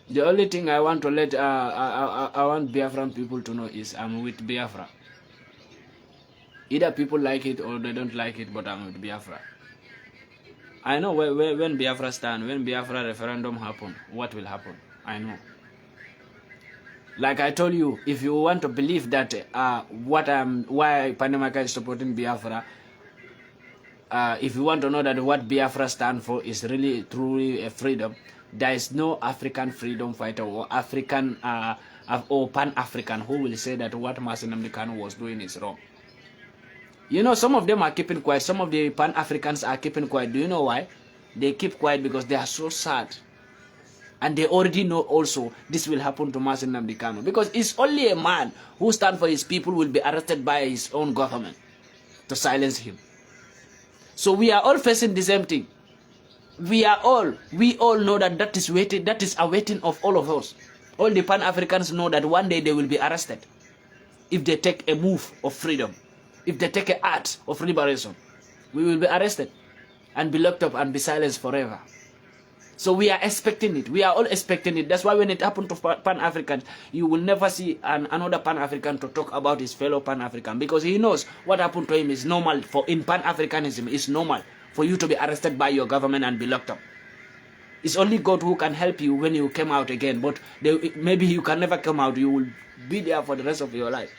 The only thing I want to let, I want Biafran people to know is I'm with Biafra. Either people like it or they don't like it, but I'm with Biafra. I know when Biafra stand, when Biafra referendum happen, what will happen. I know. Like I told you, if you want to believe that why PANDI is supporting Biafra, if you want to know that what Biafra stand for is really truly a freedom, there is no African freedom fighter or African or Pan-African who will say that what Nnamdi Kanu was doing is wrong. You know, some of them are keeping quiet. Some of the Pan-Africans are keeping quiet. Do you know why? They keep quiet because they are so sad. And they already know also this will happen to Nnamdi Kanu. Because it's only a man who stands for his people will be arrested by his own government to silence him. So we are all facing the same thing. We all know that is a waiting of all of us. All the Pan-Africans know that one day they will be arrested if they take a move of freedom. If they take an act of liberation, we will be arrested and be locked up and be silenced forever. So we are expecting it. We are all expecting it. That's why when it happened to Pan-Africans, you will never see another Pan-African to talk about his fellow Pan-African, because he knows what happened to him is normal. In Pan-Africanism, it's normal for you to be arrested by your government and be locked up. It's only God who can help you when you come out again. But maybe you can never come out. You will be there for the rest of your life.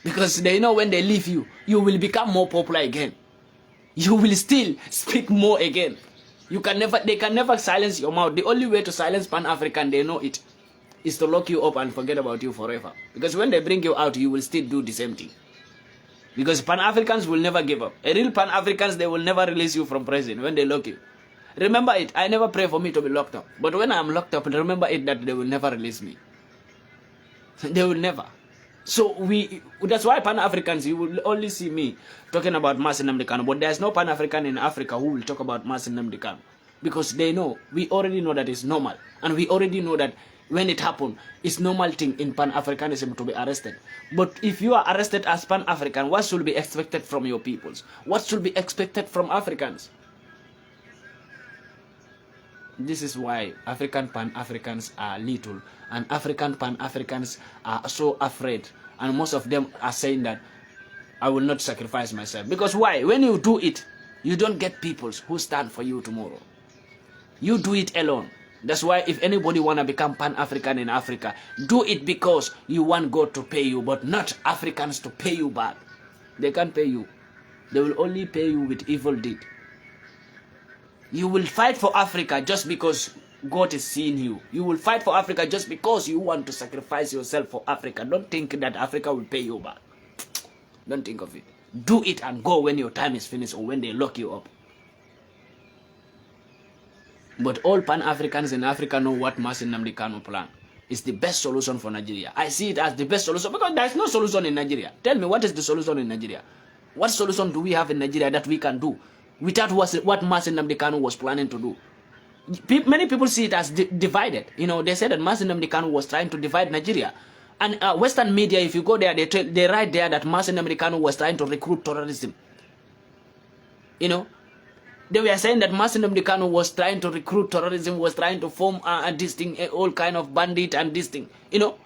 Because they know when they leave you, you will become more popular again. You will still speak more again. They can never silence your mouth. The only way to silence Pan-African, they know it, is to lock you up and forget about you forever. Because when they bring you out, you will still do the same thing. Because Pan-Africans will never give up. A real Pan-Africans, they will never release you from prison when they lock you. Remember it, I never pray for me to be locked up. But when I'm locked up, remember it that they will never release me. They will never. So that's why Pan-Africans, you will only see me talking about Nnamdi Kanu, but there's no Pan-African in Africa who will talk about Nnamdi Kanu, because they know, we already know that it's normal, and we already know that when it happened, it's normal thing in Pan-Africanism to be arrested. But if you are arrested as Pan-African, what should be expected from your peoples? What should be expected from Africans? This is why African Pan-Africans are little, and African Pan-Africans are so afraid, and most of them are saying that I will not sacrifice myself. Because why? When you do it, you don't get peoples who stand for you tomorrow. You do it alone. That's why if anybody want to become Pan-African in Africa, do it because you want God to pay you, but not Africans to pay you back. They can't pay you. They will only pay you with evil deed. You will fight for Africa just because God is seeing you. You will fight for Africa just because you want to sacrifice yourself for Africa. Don't think that Africa will pay you back. Don't think of it. Do it and go when your time is finished or when they lock you up. But all Pan-Africans in Africa know what Nnamdi Kanu plan. It's the best solution for Nigeria. I see it as the best solution because there is no solution in Nigeria. Tell me, what is the solution in Nigeria? What solution do we have in Nigeria that we can do without what Nnamdi Kanu was planning to do? Many people see it as divided. You know, they said that Nnamdi Kanu was trying to divide Nigeria. And Western media, if you go there, they write there that Nnamdi Kanu was trying to recruit terrorism. You know, they were saying that Nnamdi Kanu was trying to recruit terrorism, was trying to form this thing, all kind of bandit and this thing. You know,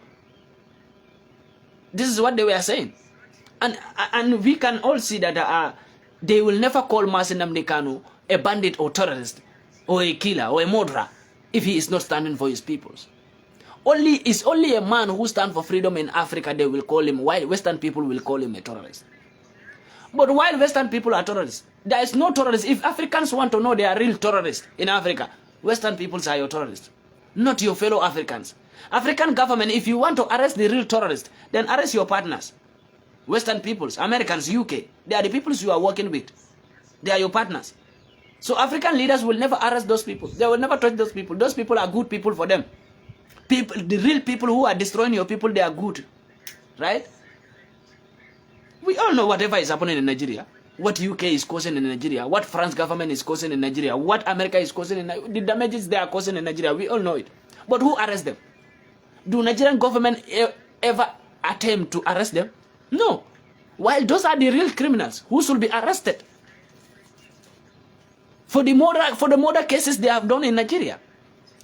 this is what they were saying. And we can all see that they will never call Nnamdi Kanu a bandit or terrorist or a killer or a murderer if he is not standing for his peoples. It's only a man who stands for freedom in Africa they will call him, while Western people will call him a terrorist. But while Western people are terrorists, there is no terrorists. If Africans want to know they are real terrorists in Africa, Western peoples are your terrorists, not your fellow Africans. African government, if you want to arrest the real terrorists, then arrest your partners. Western peoples, Americans, UK, they are the peoples you are working with. They are your partners. So African leaders will never arrest those people. They will never touch those people. Those people are good people for them. The real people who are destroying your people, they are good. Right? We all know whatever is happening in Nigeria. What UK is causing in Nigeria. What France government is causing in Nigeria. What America is causing in Nigeria. The damages they are causing in Nigeria. We all know it. But who arrests them? Do Nigerian government ever attempt to arrest them? No. While those are the real criminals who should be arrested for the murder cases they have done in Nigeria.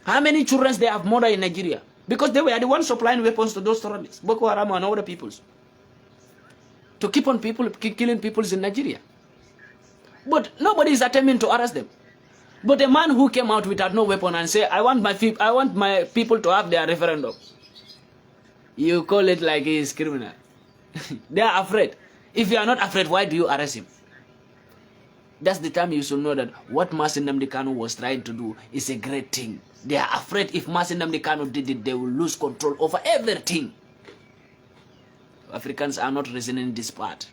How many children they have murdered in Nigeria? Because they were the ones supplying weapons to those terrorists, Boko Haram and other peoples. to keep on killing people in Nigeria. But nobody is attempting to arrest them. But a man who came out without no weapon and say, I want my people to have their referendum. You call it like he is criminal. They are afraid. If you are not afraid, why do you arrest him? That's the time you should know that what Nnamdi Kanu was trying to do is a great thing. They are afraid if Nnamdi Kanu did it, they will lose control over everything. Africans are not reasoning this part.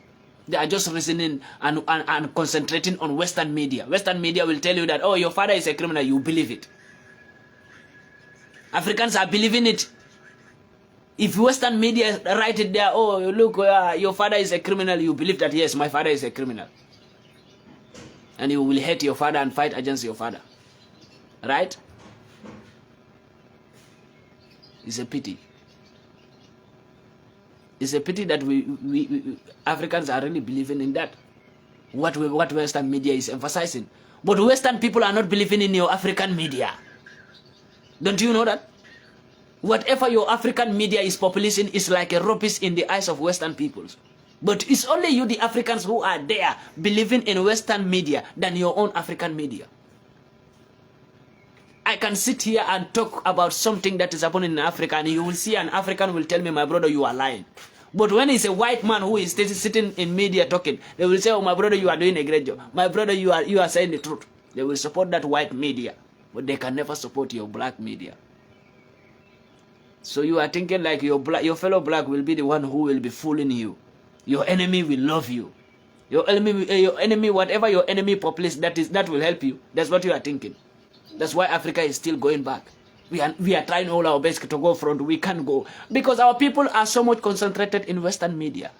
They are just reasoning and concentrating on Western media. Western media will tell you that, oh, your father is a criminal, you believe it. Africans are believing it. If Western media write it there, oh, look, your father is a criminal, you believe that, yes, my father is a criminal. And you will hate your father and fight against your father. Right? It's a pity. It's a pity that we Africans are really believing in that. What Western media is emphasizing. But Western people are not believing in your African media. Don't you know that? Whatever your African media is population is like a rubbish in the eyes of Western peoples. But it's only you, the Africans, who are there believing in Western media than your own African media. I can sit here and talk about something that is happening in Africa, and you will see an African will tell me, my brother, you are lying. But when it's a white man who is sitting in media talking, they will say, oh, my brother, you are doing a great job. My brother, you are saying the truth. They will support that white media, but they can never support your black media. So you are thinking like your fellow black will be the one who will be fooling you. Your enemy will love you. Your enemy, whatever your enemy populace, that will help you. That's what you are thinking. That's why Africa is still going back. We are trying all our best to go front. We can't go. Because our people are so much concentrated in Western media.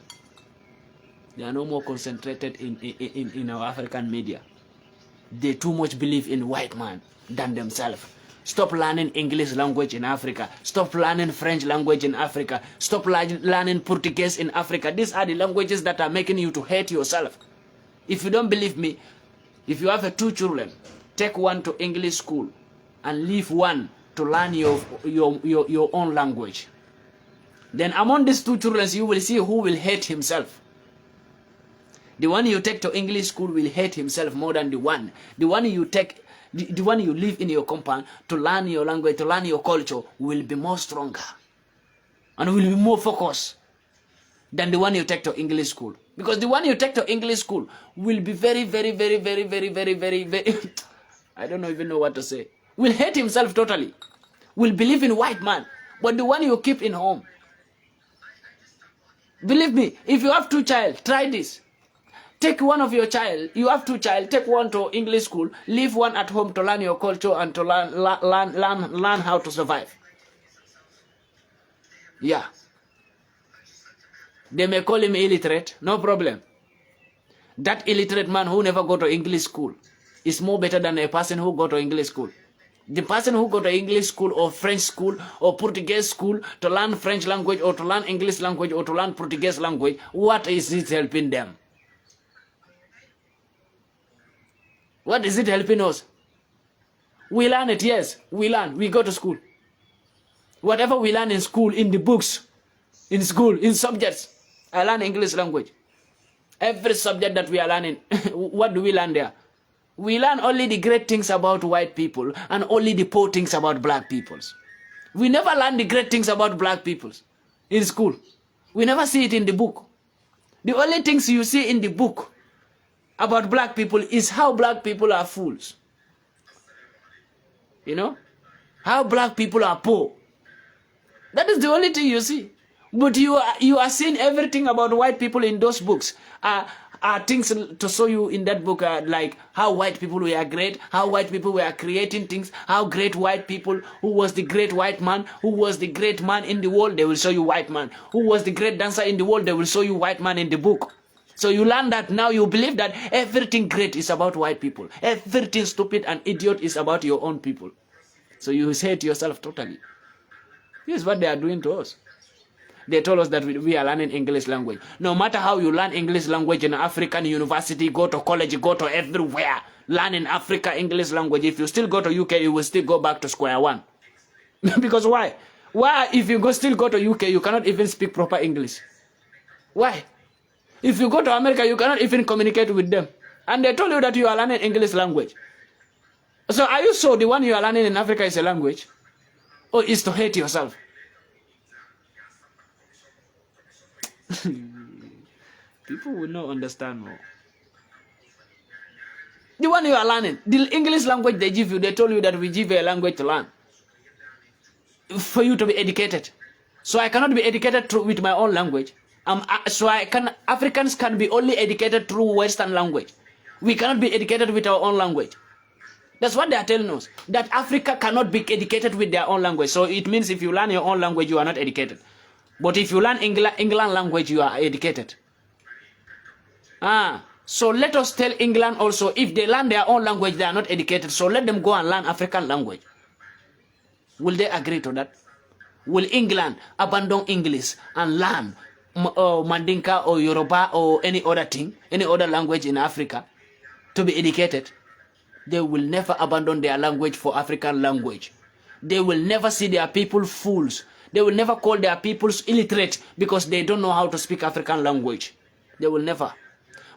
They are no more concentrated in our African media. They too much believe in white man than themselves. Stop learning English language in Africa. Stop learning French language in Africa. Stop learning Portuguese in Africa. These are the languages that are making you to hate yourself. If you don't believe me, if you have 2 children, take one to English school and leave one to learn your own language. Then among these 2 children, you will see who will hate himself. The one you take to English school will hate himself more than the one you live in your compound to learn your language, to learn your culture, will be more stronger and will be more focused than the one you take to English school. Because the one you take to English school will be very I don't even know what to say. Will hate himself totally. Will believe in white man. But the one you keep in home, believe me, if you have 2 child, try this. Take one of your child, you have 2 child, take one to English school, leave one at home to learn your culture and to learn how to survive. Yeah. They may call him illiterate, no problem. That illiterate man who never go to English school is more better than a person who go to English school. The person who go to English school or French school or Portuguese school to learn French language or to learn English language or to learn Portuguese language, what is it helping them? What is it helping us? We learn it, yes. We learn. We go to school. Whatever we learn in school, in the books, in school, in subjects, I learn English language. Every subject that we are learning, what do we learn there? We learn only the great things about white people and only the poor things about black peoples. We never learn the great things about black peoples in school. We never see it in the book. The only things you see in the book about black people is how black people are fools. You know? How black people are poor. That is the only thing you see. But you are seeing everything about white people in those books. Are things to show you in that book, like how white people were great, how white people were creating things, how great white people, who was the great white man, who was the great man in the world, they will show you white man. Who was the great dancer in the world, they will show you white man in the book. So you learn that now, you believe that everything great is about white people. Everything stupid and idiot is about your own people. So you hate yourself totally. This is what they are doing to us. They told us that we are learning English language. No matter how you learn English language in African university, go to college, go to everywhere, learn in Africa English language. If you still go to UK, you will still go back to square one. Because why? Why, if you still go to UK, you cannot even speak proper English? Why? If you go to America, you cannot even communicate with them. And they told you that you are learning English language. So are you sure the one you are learning in Africa is a language? Or is to hate yourself? People will not understand more. The one you are learning, the English language they give you, they told you that we give you a language to learn. For you to be educated. So I cannot be educated with my own language. Africans can be only educated through Western language. We cannot be educated with our own language. That's what they are telling us. That Africa cannot be educated with their own language. So it means if you learn your own language, you are not educated. But if you learn England language, you are educated. So let us tell England also, if they learn their own language, they are not educated. So let them go and learn African language. Will they agree to that? Will England abandon English and learn Mandinka or Yoruba or any other thing, any other language in Africa to be educated? They will never abandon their language for African language. They will never see their people fools. They will never call their peoples illiterate because they don't know how to speak African language. They will never.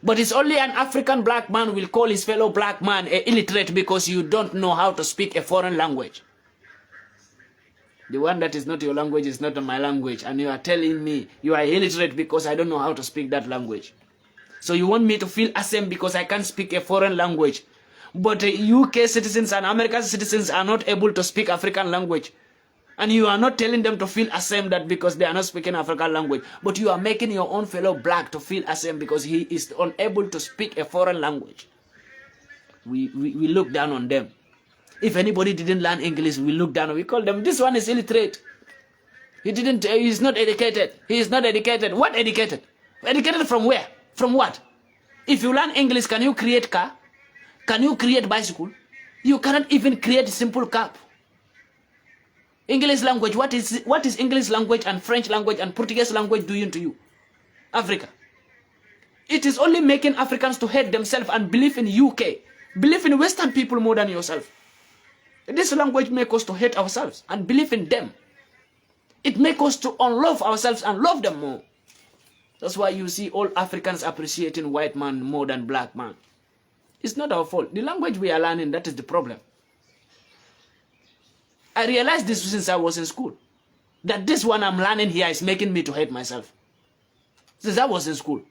But it's only an African black man will call his fellow black man illiterate because you don't know how to speak a foreign language. The one that is not your language is not my language, and you are telling me you are illiterate because I don't know how to speak that language. So you want me to feel ashamed because I can't speak a foreign language. But UK citizens and American citizens are not able to speak African language. And you are not telling them to feel ashamed that because they are not speaking African language. But you are making your own fellow black to feel ashamed because he is unable to speak a foreign language. We look down on them. If anybody didn't learn English, we look down. We call them, this one is illiterate. He's not educated. He is not educated. What educated? Educated from where? From what? If you learn English, can you create car? Can you create bicycle? You cannot even create simple cup. English language, what is English language and French language and Portuguese language doing to you? Africa. It is only making Africans to hate themselves and believe in UK. Believe in Western people more than yourself. This language makes us to hate ourselves and believe in them. It makes us to unlove ourselves and love them more. That's why you see all Africans appreciating white man more than black man. It's not our fault. The language we are learning, that is the problem. I realized this since I was in school. That this one I'm learning here is making me to hate myself. Since I was in school.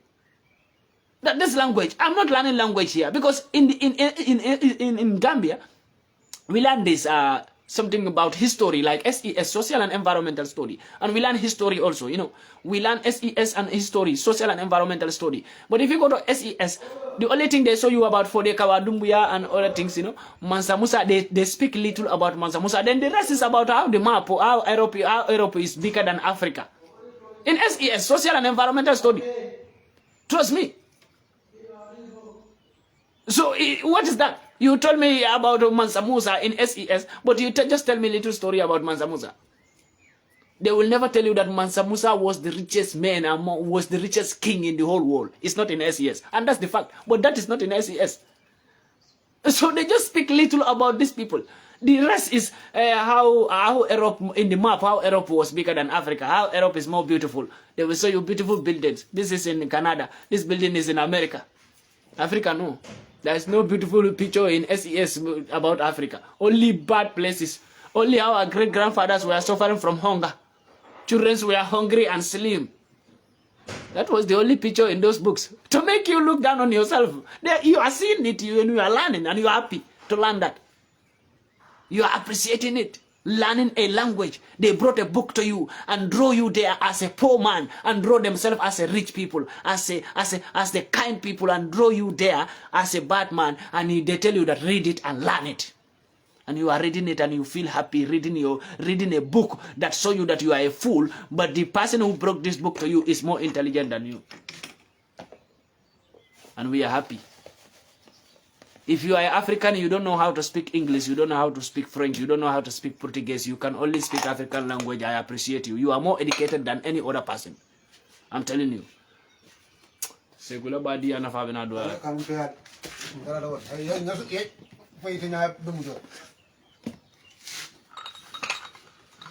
That this language, I'm not learning language here. Because in Gambia, we learn this something about history, like SES, social and environmental study. And we learn history also, you know. We learn SES and history, social and environmental study. But if you go to SES, the only thing they show you about Fodekawa, Dumbuya and other things, you know, Mansa Musa, they speak little about Mansa Musa. Then the rest is about how the map, how Europe is bigger than Africa. In SES, social and environmental study. Trust me. So what is that? You told me about Mansa Musa in SES, but you just tell me a little story about Mansa Musa. They will never tell you that Mansa Musa was the richest man and was the richest king in the whole world. It's not in SES. And that's the fact. But that is not in SES. So they just speak little about these people. The rest is how Europe, in the map, how Europe was bigger than Africa, how Europe is more beautiful. They will show you beautiful buildings. This is in Canada. This building is in America. Africa, no. There is no beautiful picture in SES about Africa. Only bad places. Only how our great-grandfathers were suffering from hunger. Children were hungry and slim. That was the only picture in those books. To make you look down on yourself. You are seeing it, and you are learning, and you are happy to learn that. You are appreciating it. Learning a language. They brought a book to you and draw you there as a poor man and draw themselves as a rich people, as the kind people, and draw you there as a bad man, and they tell you that read it and learn it. And you are reading it and you feel happy reading a book that shows you that you are a fool, but the person who brought this book to you is more intelligent than you. And we are happy. If you are African, you don't know how to speak English, you don't know how to speak French, you don't know how to speak Portuguese, you can only speak African language, I appreciate you. You are more educated than any other person. I'm telling you.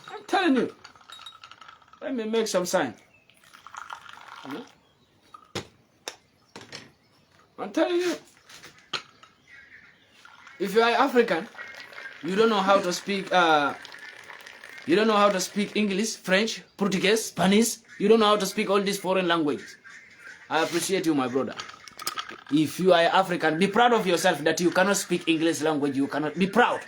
I'm telling you. Let me make some sign. I'm telling you. If you are African, you don't know how to speak English, French, Portuguese, Spanish. You don't know how to speak all these foreign languages. I appreciate you, my brother. If you are African, be proud of yourself that you cannot speak English language. You cannot be proud.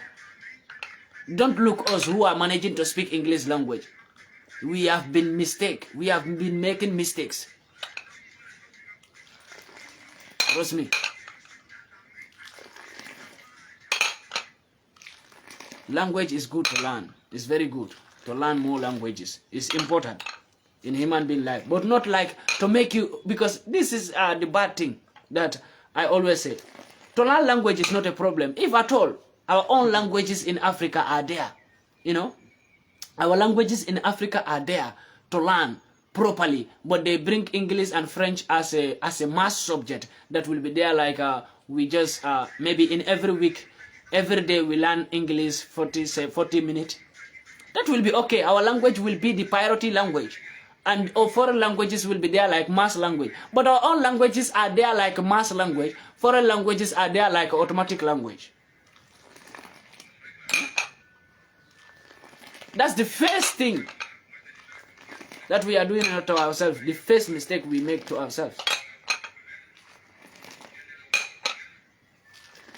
Don't look us who are managing to speak English language. We have been We have been making mistakes. Trust me. Language is good to learn. It's very good to learn more languages. It's important in human being life, but not like to make you, because this is the bad thing that I always say. To learn language is not a problem. If at all, our own languages in Africa are there. You know, our languages in Africa are there to learn properly, but they bring English and French as a mass subject that will be there. Like we just maybe in every week, every day we learn English 40 minutes. That will be okay. Our language will be the priority language, and our foreign languages will be there like mass language. But our own languages are there like mass language. Foreign languages are there like automatic language. That's the first thing that we are doing to ourselves. The first mistake we make to ourselves.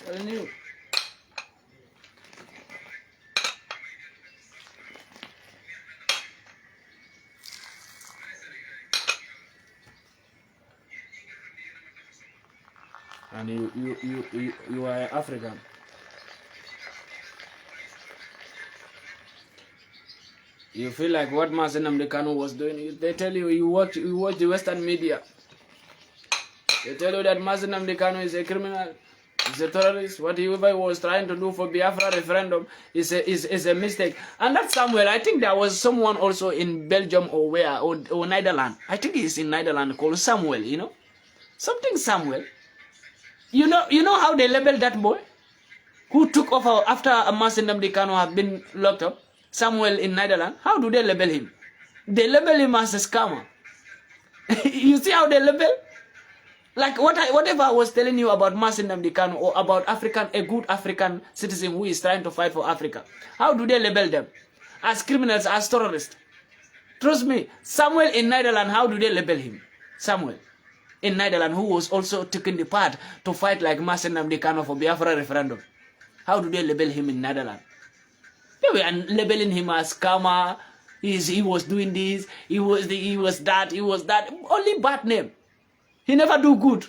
Telling you. And you are African. You feel like what Nnamdi Kanu was doing. They tell you, you watch the Western media. They tell you that Nnamdi Kanu is a criminal, is a terrorist. Whatever he was trying to do for Biafra referendum is a mistake. And that's somewhere. I think there was someone also in Belgium or where or Netherlands. I think he's in Netherlands called Samuel. You know, something Samuel. You know how they label that boy who took over after Nnamdi Kanu have been locked up. Samuel in Netherlands, how do they label him? They label him as a scammer. You see how they label? Like whatever I was telling you about Nnamdi Kanu or about a good African citizen who is trying to fight for Africa. How do they label them? As criminals, as terrorists. Trust me, Samuel in Netherlands, how do they label him? Samuel in Netherlands, who was also taking the part to fight like Nnamdi Kanu for Biafra referendum. How do they label him in Netherlands? They were labeling him as scammer. He was doing this. He was that. Only bad name. He never do good.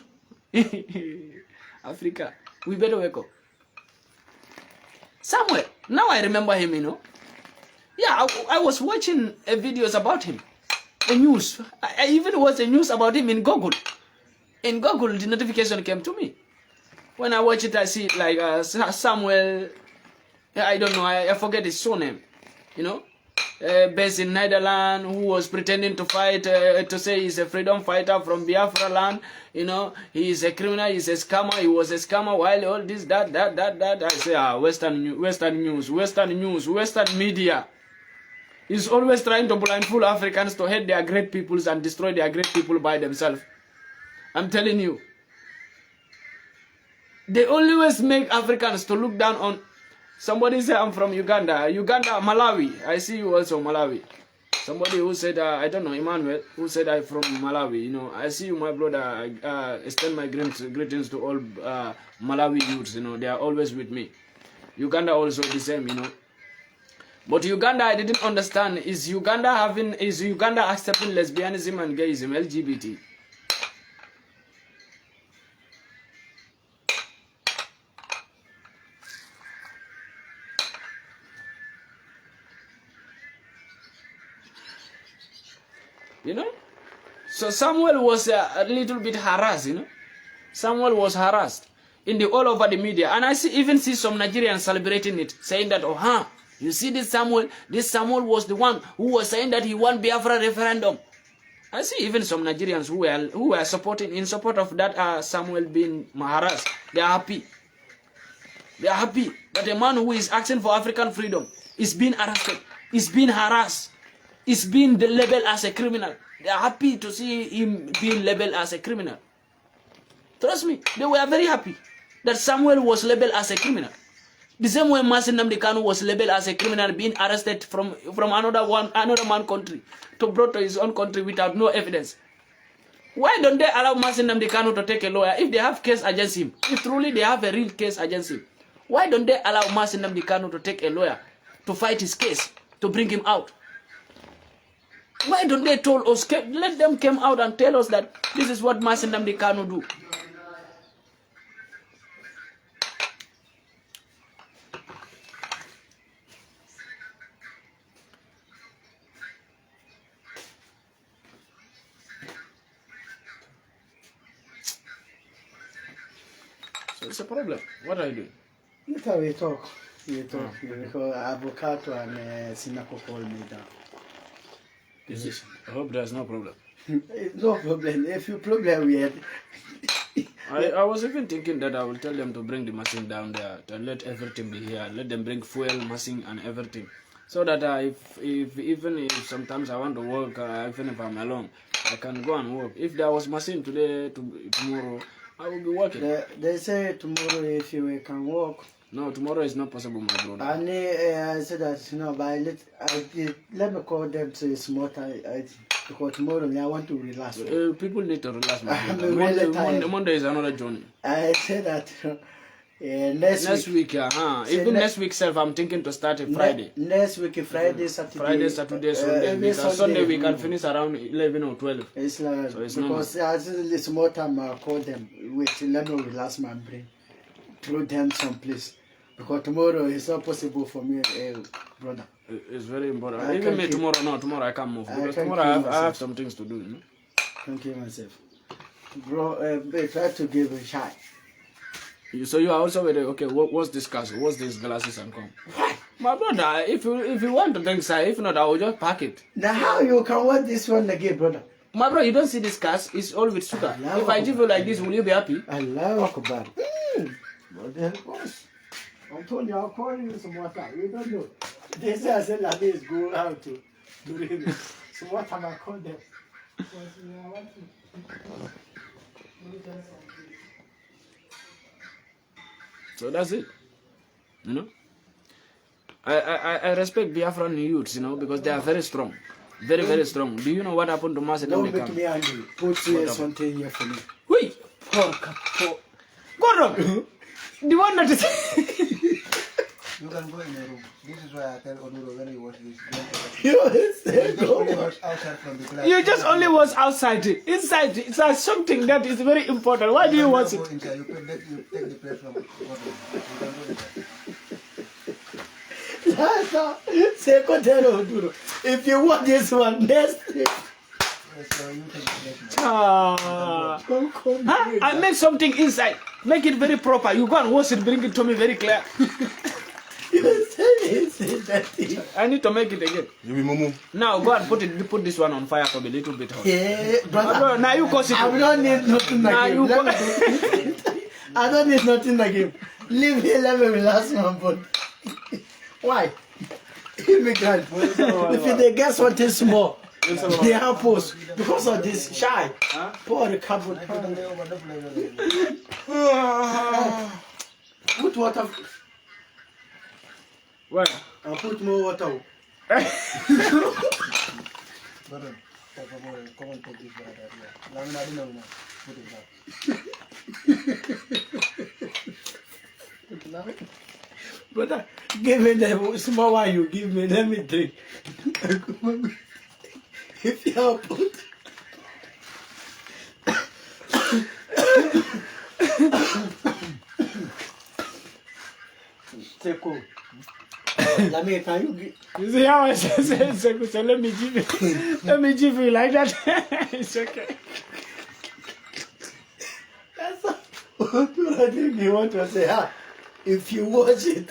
Africa, we better wake up. Samuel. Now I remember him. You know. Yeah, I was watching videos about him. The news. I even watched a news about him in Google. In Google, the notification came to me. When I watch it, I see like Samuel. I don't know, I forget his surname, you know, based in Netherlands, who was pretending to fight, to say he's a freedom fighter from Biafra land, you know, he's a criminal, he's a scammer, he was a scammer, while all this, that. I say, Western news, Western media is always trying to blindfold Africans to hate their great peoples and destroy their great people by themselves. I'm telling you. They always make Africans to look down on. Somebody said I'm from Uganda. Malawi. I see you also Malawi. Somebody who said, I don't know, Emmanuel, who said I'm from Malawi. You know, I see you, my brother. I extend my greetings to all Malawi youths. You know, they are always with me. Uganda also the same, you know. But Uganda, I didn't understand. Is Uganda accepting lesbianism and gayism, LGBT? You know, so Samuel was a little bit harassed. You know, Samuel was harassed in all over the media, and I even see some Nigerians celebrating it, saying that, oh, you see this Samuel was the one who was saying that he won Biafra referendum. I see even some Nigerians who were supporting in support of that Samuel being harassed. They are happy. They are happy that a man who is asking for African freedom is being arrested, is being harassed. Is being labeled as a criminal. They are happy to see him being labeled as a criminal. Trust me, they were very happy that Samuel was labeled as a criminal. The same way Nnamdi Kanu was labeled as a criminal, being arrested from another man country to brought to his own country without no evidence. Why don't they allow Nnamdi Kanu to take a lawyer if they have case against him? If truly they have a real case against him, why don't they allow Nnamdi Kanu to take a lawyer to fight his case, to bring him out? Why don't they tell us, let them come out and tell us that this is what Nnamdi Kanu do? So it's a problem. What are you doing? That's how we talk. Because avocado and Sinako called me down. I hope there's no problem. No problem. If you problem, we had. I was even thinking that I will tell them to bring the machine down there, to let everything be here, let them bring fuel, machine and everything. So that even if sometimes I want to work, even if I'm alone, I can go and work. If there was machine today, tomorrow, I will be working. They say tomorrow if you can work. No, tomorrow is not possible, my brother. And I said that, but let me call them to small time. Because tomorrow I want to relax. People need to relax, my brother. Monday is another journey. I said that next week. Even next week, I'm thinking to start a Friday. Next week, Friday, Saturday. Friday, Saturday, Sunday. Because Sunday we can finish around 11 or 12. It's like, so it's because I said small time I call them. Wait, let me relax my brain. Throw them someplace. Because tomorrow it's not possible for me, brother. It's very important. Even me tomorrow I can't move. Because tomorrow I have some things to do. You know? Can't kill myself. Bro, try to give a shot. So you are also ready. Okay, what's this castle? What's these glasses and come? My brother, if you want to drink, sir, if not, I will just pack it. Now how you can want this one again, brother? My brother, you don't see this cash? It's all with sugar. If I give you like this, will you be happy? Allahu Akbar. Brother, of course. I'm telling you, I'll call you some water. You don't know. They say I said like this, go out to do some water, I call them. So that's it. You know? I respect Biafran youths, you know, because they are very strong. Very, very strong. Do you know what happened to Master? Don't make me angry. Put something here for me. Wait! Go on! The one that is... You can go in your room. This is why I tell Onuro when he watch this. You just only watch outside. Inside, it's something that is very important. Why do you watch it? You take the place from bottom. If you want this one, next. I make something inside. Make it very proper. You go and wash it, bring it to me very clear. I need to make it again. You be mumu. Now go and put this one on fire for a little bit hot. Yeah, brother. Now you cause it. I don't need nothing again. I don't need nothing again. Leave here, let me relax my body. Why? Immigrant. If they get something small, they have post because of this shy. Pour the cupboard. Put water. Where? I'll put more water. Brother, come and take this brother here. Put it back. Brother, give me the small one you give me. Let me drink. If you have put. Take off. Let me, can you give? You see how I say, so let me give you. Let me give you like that. It's okay. That's what I think you want to say. If you watch it,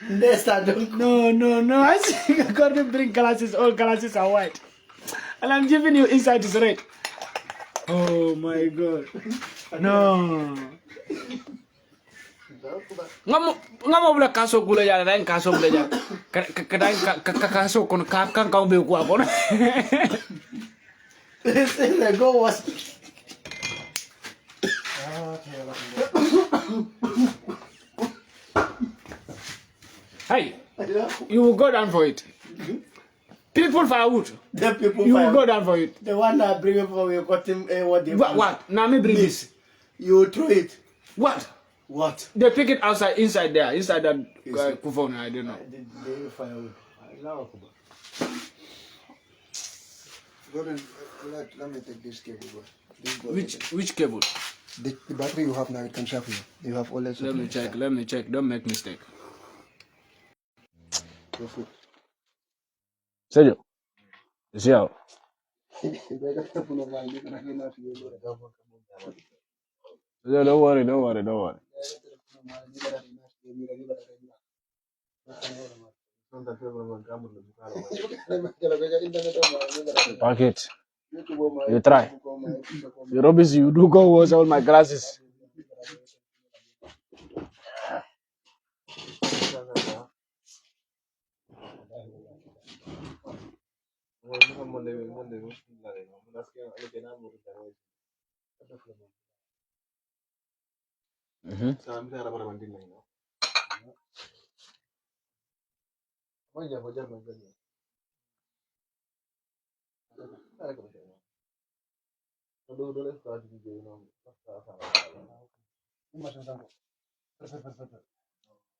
next I don't go. No. I think I got to bring glasses. All glasses are white. And I'm giving you inside is red. Oh my God. No. Ngamo bla kaso gula ya dan kaso bla ya. Kadang kaso kon kan be ku abon. This is the go was. Hey, you will go down for it. People firewood. The people You will go down for it. The one that bring it for you got him what they What? Now me bring this. You throw it. What? What? They pick it outside, inside there, inside that kufon. I don't know. The firewood. Let me take this cable. Which cable? The battery you have now, it can serve you. You have all that. Let me check. Let me check. Don't make mistake. Sergio, see how? Don't worry. Pack it. You try. You rubbish, you do go wash all my glasses.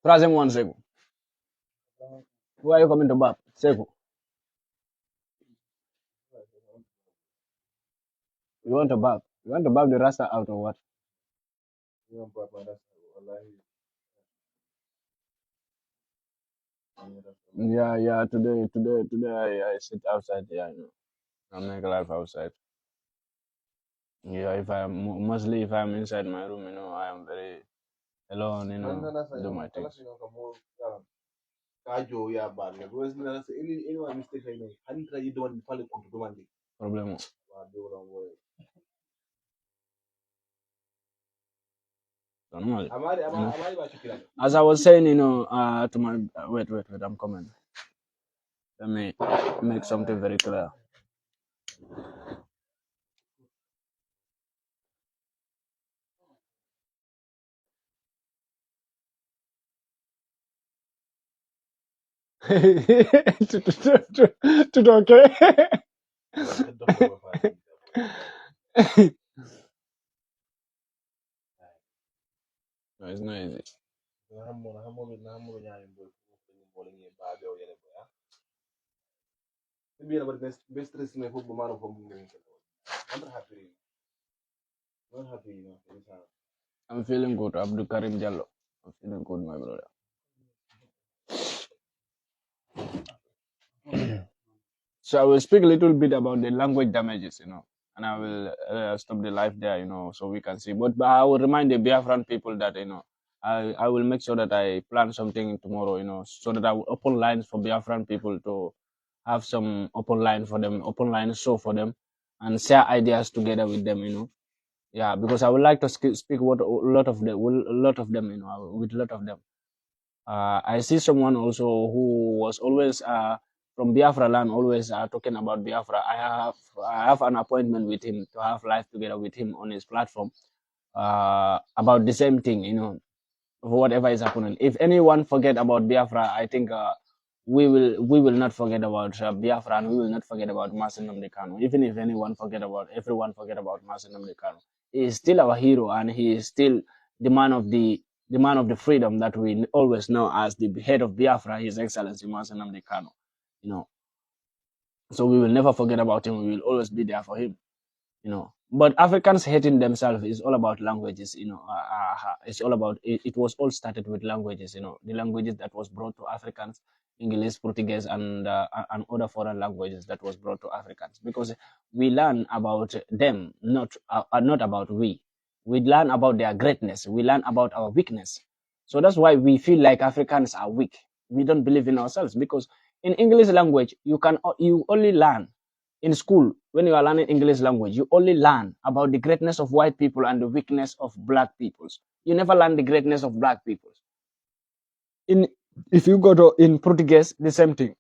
Present one second. Who are you coming to Bab? Seku. You want to Bab? You want to Bab the Rasta out or what? Yeah. Today I sit outside. Yeah, you know. I make life outside. Yeah, if I'm mostly if I'm inside my room, you know, I am very alone, you know, do my things. Problem. Normal. You know. As I was saying, you know, to my wait, I'm coming. Let me make something very clear. To okay. No, it's not easy. I'm feeling good, Abdul Karim Jallo. I'm feeling good, my brother. So I will speak a little bit about the language damages, you know, and I will stop the live there, you know, so we can see. But I will remind the Biafran people that, you know, I will make sure that I plan something tomorrow, you know, so that I will open lines for Biafran people to have some open line for them, open line show for them, and share ideas together with them, you know. Yeah, because I would like to speak what a lot of them, you know, with a lot of them. I see someone also who was always from Biafra land, always talking about Biafra. I have an appointment with him to have live together with him on his platform about the same thing, you know, whatever is happening. If anyone forget about Biafra, I think we will not forget about Biafra, and we will not forget about Masen Kanu. Even if everyone forget about Masen Kanu, he is still our hero, and he is still the man of the freedom that we always know as the head of Biafra, His Excellency Masen Kanu. You know, so we will never forget about him. We will always be there for him. You know, but Africans hating themselves is all about languages. You know, it's all about it was all started with languages. You know, the languages that was brought to Africans, English, Portuguese, and other foreign languages that was brought to Africans, because we learn about them, not about we. We learn about their greatness. We learn about our weakness. So that's why we feel like Africans are weak. We don't believe in ourselves, because in English language you only learn in school. When you are learning English language, you only learn about the greatness of white people and the weakness of black peoples. You never learn the greatness of black peoples. If you go to in Portuguese, the same thing.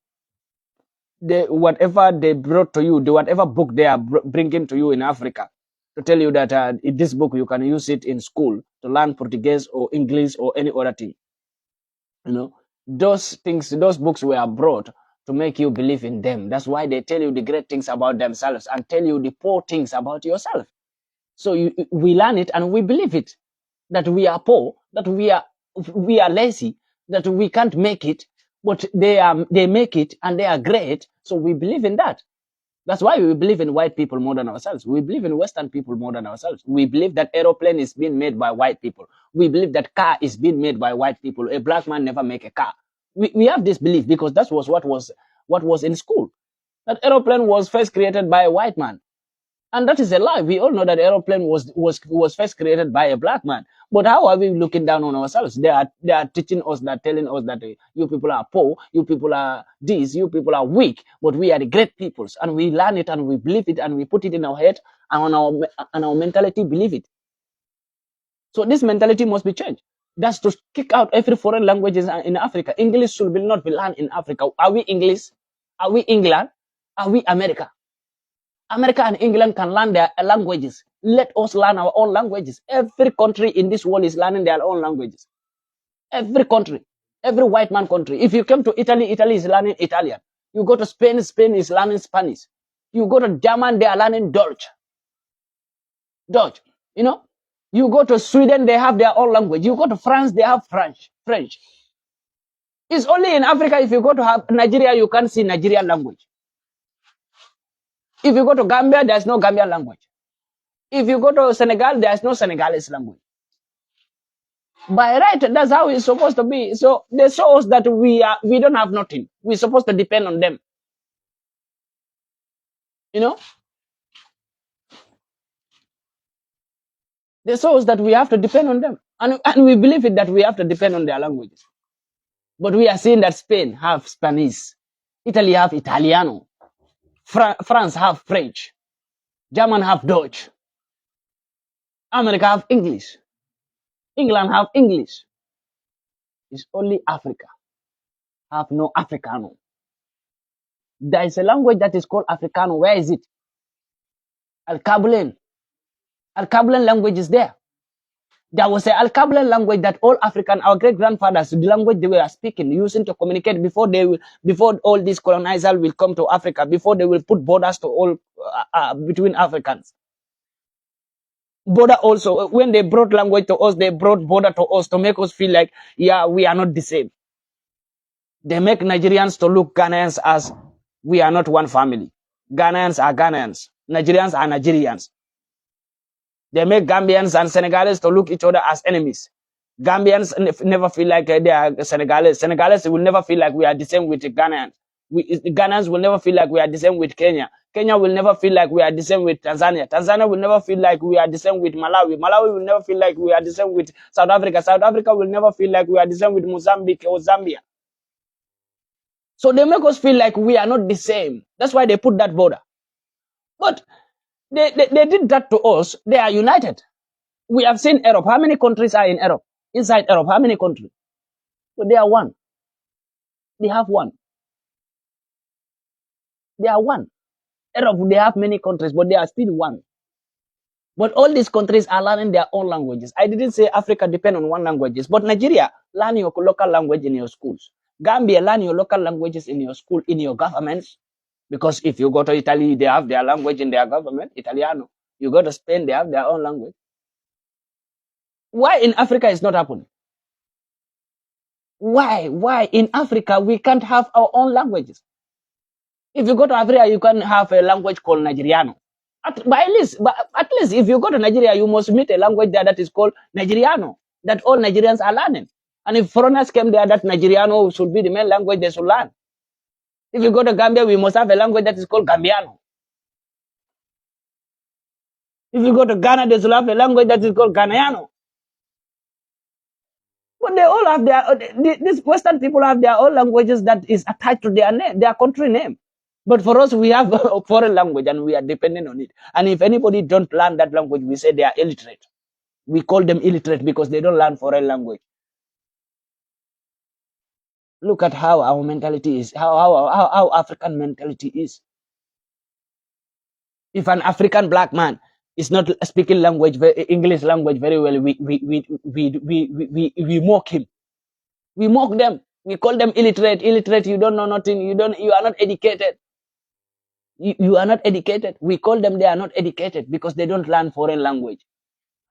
Whatever they brought to you, whatever book they are bringing to you in Africa, to tell you that in this book you can use it in school to learn Portuguese or English or any other thing. You know, those things, those books were brought to make you believe in them. That's why they tell you the great things about themselves and tell you the poor things about yourself. So we learn it and we believe it, that we are poor, that we are lazy, that we can't make it, but they make it and they are great. So we believe in that. That's why we believe in white people more than ourselves. We believe in Western people more than ourselves. We believe that aeroplane is being made by white people. We believe that car is being made by white people. A black man never make a car. We have this belief because that was what was in school. That aeroplane was first created by a white man. And that is a lie. We all know that aeroplane was first created by a black man. But how are we looking down on ourselves? They are teaching us that, telling us that you people are poor, you people are this, you people are weak, but we are the great peoples. And we learn it and we believe it and we put it in our head and our mentality believe it. So this mentality must be changed. That's to kick out every foreign languages in Africa. English should not be learned in Africa. Are we English? Are we England? Are we America? America and England can learn their languages. Let us learn our own languages. Every country in this world is learning their own languages. Every country, every white man country. If you come to Italy, Italy is learning Italian. You go to Spain, Spain is learning Spanish. You go to German, they are learning Dutch. Dutch, you know. You go to Sweden, they have their own language. You go to France, they have French. It's only in Africa, if you go to Nigeria, you can't see Nigerian language. If you go to Gambia, there's no Gambian language. If you go to Senegal, there's no Senegalese language. By right, that's how it's supposed to be. So they show us that we don't have nothing. We're supposed to depend on them. You know? They show us that we have to depend on them. And we believe it that we have to depend on their languages. But we are seeing that Spain have Spanish. Italy have Italiano. France have French. German have Dutch. America have English. England have English. It's only Africa have no Africano. There is a language that is called Africano. Where is it? Al-Kabulan. Al-Kabulan language is there. There was an Al-Kabulan language that all African, our great-grandfathers, the language they were speaking, using to communicate before all these colonizers will come to Africa, before they will put borders to all between Africans. Border also, when they brought language to us, they brought border to us to make us feel like, yeah, we are not the same. They make Nigerians to look Ghanaians as we are not one family. Ghanaians are Ghanaians. Nigerians are Nigerians. They make Gambians and Senegalese to look each other as enemies. Gambians never feel like they are Senegalese. Senegalese will never feel like we are the same with Ghanaians. Ghanaians will never feel like we are the same with Kenya. Kenya will never feel like we are the same with Tanzania. Tanzania will never feel like we are the same with Malawi. Malawi will never feel like we are the same with South Africa. South Africa will never feel like we are the same with Mozambique or Zambia. So they make us feel like we are not the same. That's why they put that border. But they did that to us. They are united. We have seen Europe. How many countries are in Europe? Inside Europe, how many countries? But they are one. They have one. They are one. Europe, they have many countries, but they are still one. But all these countries are learning their own languages. I didn't say Africa depend on one languages, but Nigeria, learn your local language in your schools. Gambia, learn your local languages in your school, in your governments. Because if you go to Italy, they have their language in their government, Italiano. You go to Spain, they have their own language. Why in Africa is not happening? Why in Africa we can't have our own languages? If you go to Africa, you can have a language called Nigeriano. At least if you go to Nigeria, you must meet a language there that is called Nigeriano, that all Nigerians are learning. And if foreigners came there, that Nigeriano should be the main language they should learn. If you go to Gambia, we must have a language that is called Gambiano. If you go to Ghana, they should have a language that is called Ghanaiano. But they all have these Western people have their own languages that is attached to their name, their country name. But for us, we have a foreign language and we are dependent on it. And if anybody don't learn that language, we say they are illiterate. We call them illiterate because they don't learn foreign language. Look at how our mentality is, how African mentality is. If an African black man is not speaking English language very well, we mock him. We mock them. We call them illiterate. Illiterate, you don't know nothing. You are not educated. You are not educated. We call them they are not educated because they don't learn foreign language.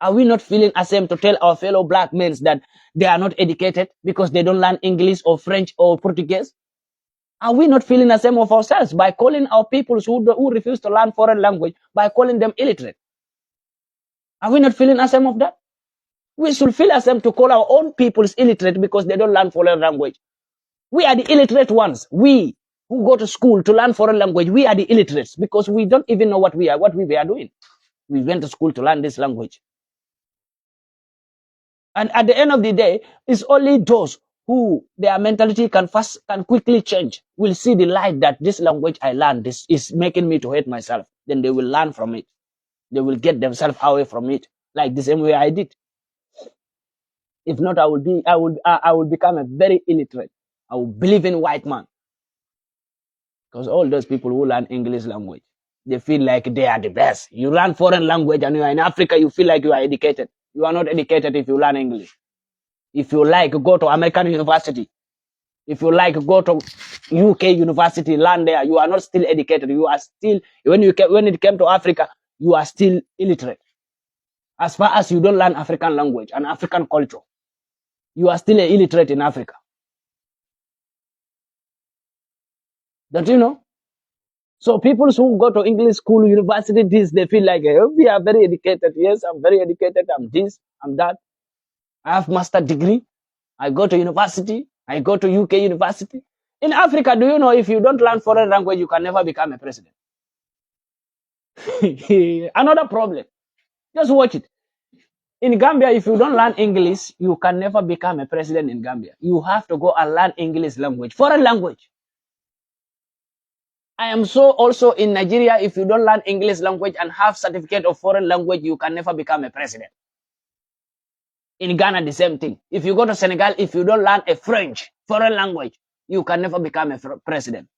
Are we not feeling ashamed to tell our fellow black men that they are not educated because they don't learn English or French or Portuguese? Are we not feeling ashamed of ourselves by calling our peoples who refuse to learn foreign language, by calling them illiterate? Are we not feeling ashamed of that? We should feel ashamed to call our own peoples illiterate because they don't learn foreign language. We are the illiterate ones. We who go to school to learn foreign language, we are the illiterates because we don't even know what we are doing. We went to school to learn this language. And at the end of the day, it's only those who their mentality can quickly change will see the light that this language I learned this is making me to hate myself. Then they will learn from it. They will get themselves away from it, like the same way I did. If not, I will become a very illiterate. I will believe in white man. Because all those people who learn English language, they feel like they are the best. You learn foreign language and you are in Africa, you feel like you are educated. You are not educated if you learn English. If you like, go to American university. If you like, go to UK university, learn there. You are not still educated. You are still, when it came to Africa, you are still illiterate. As far as you don't learn African language and African culture, you are still illiterate in Africa. Don't you know? So people who go to English school, university, they feel like, oh, we are very educated. Yes, I'm very educated. I'm this, I'm that. I have master degree. I go to university. I go to UK university. In Africa, do you know if you don't learn foreign language, you can never become a president? Another problem. Just watch it. In Gambia, if you don't learn English, you can never become a president in Gambia. You have to go and learn English language, foreign language. I am so also in Nigeria, if you don't learn English language and have certificate of foreign language, you can never become a president. In Ghana, the same thing. If you go to Senegal, if you don't learn a French foreign language, you can never become a president.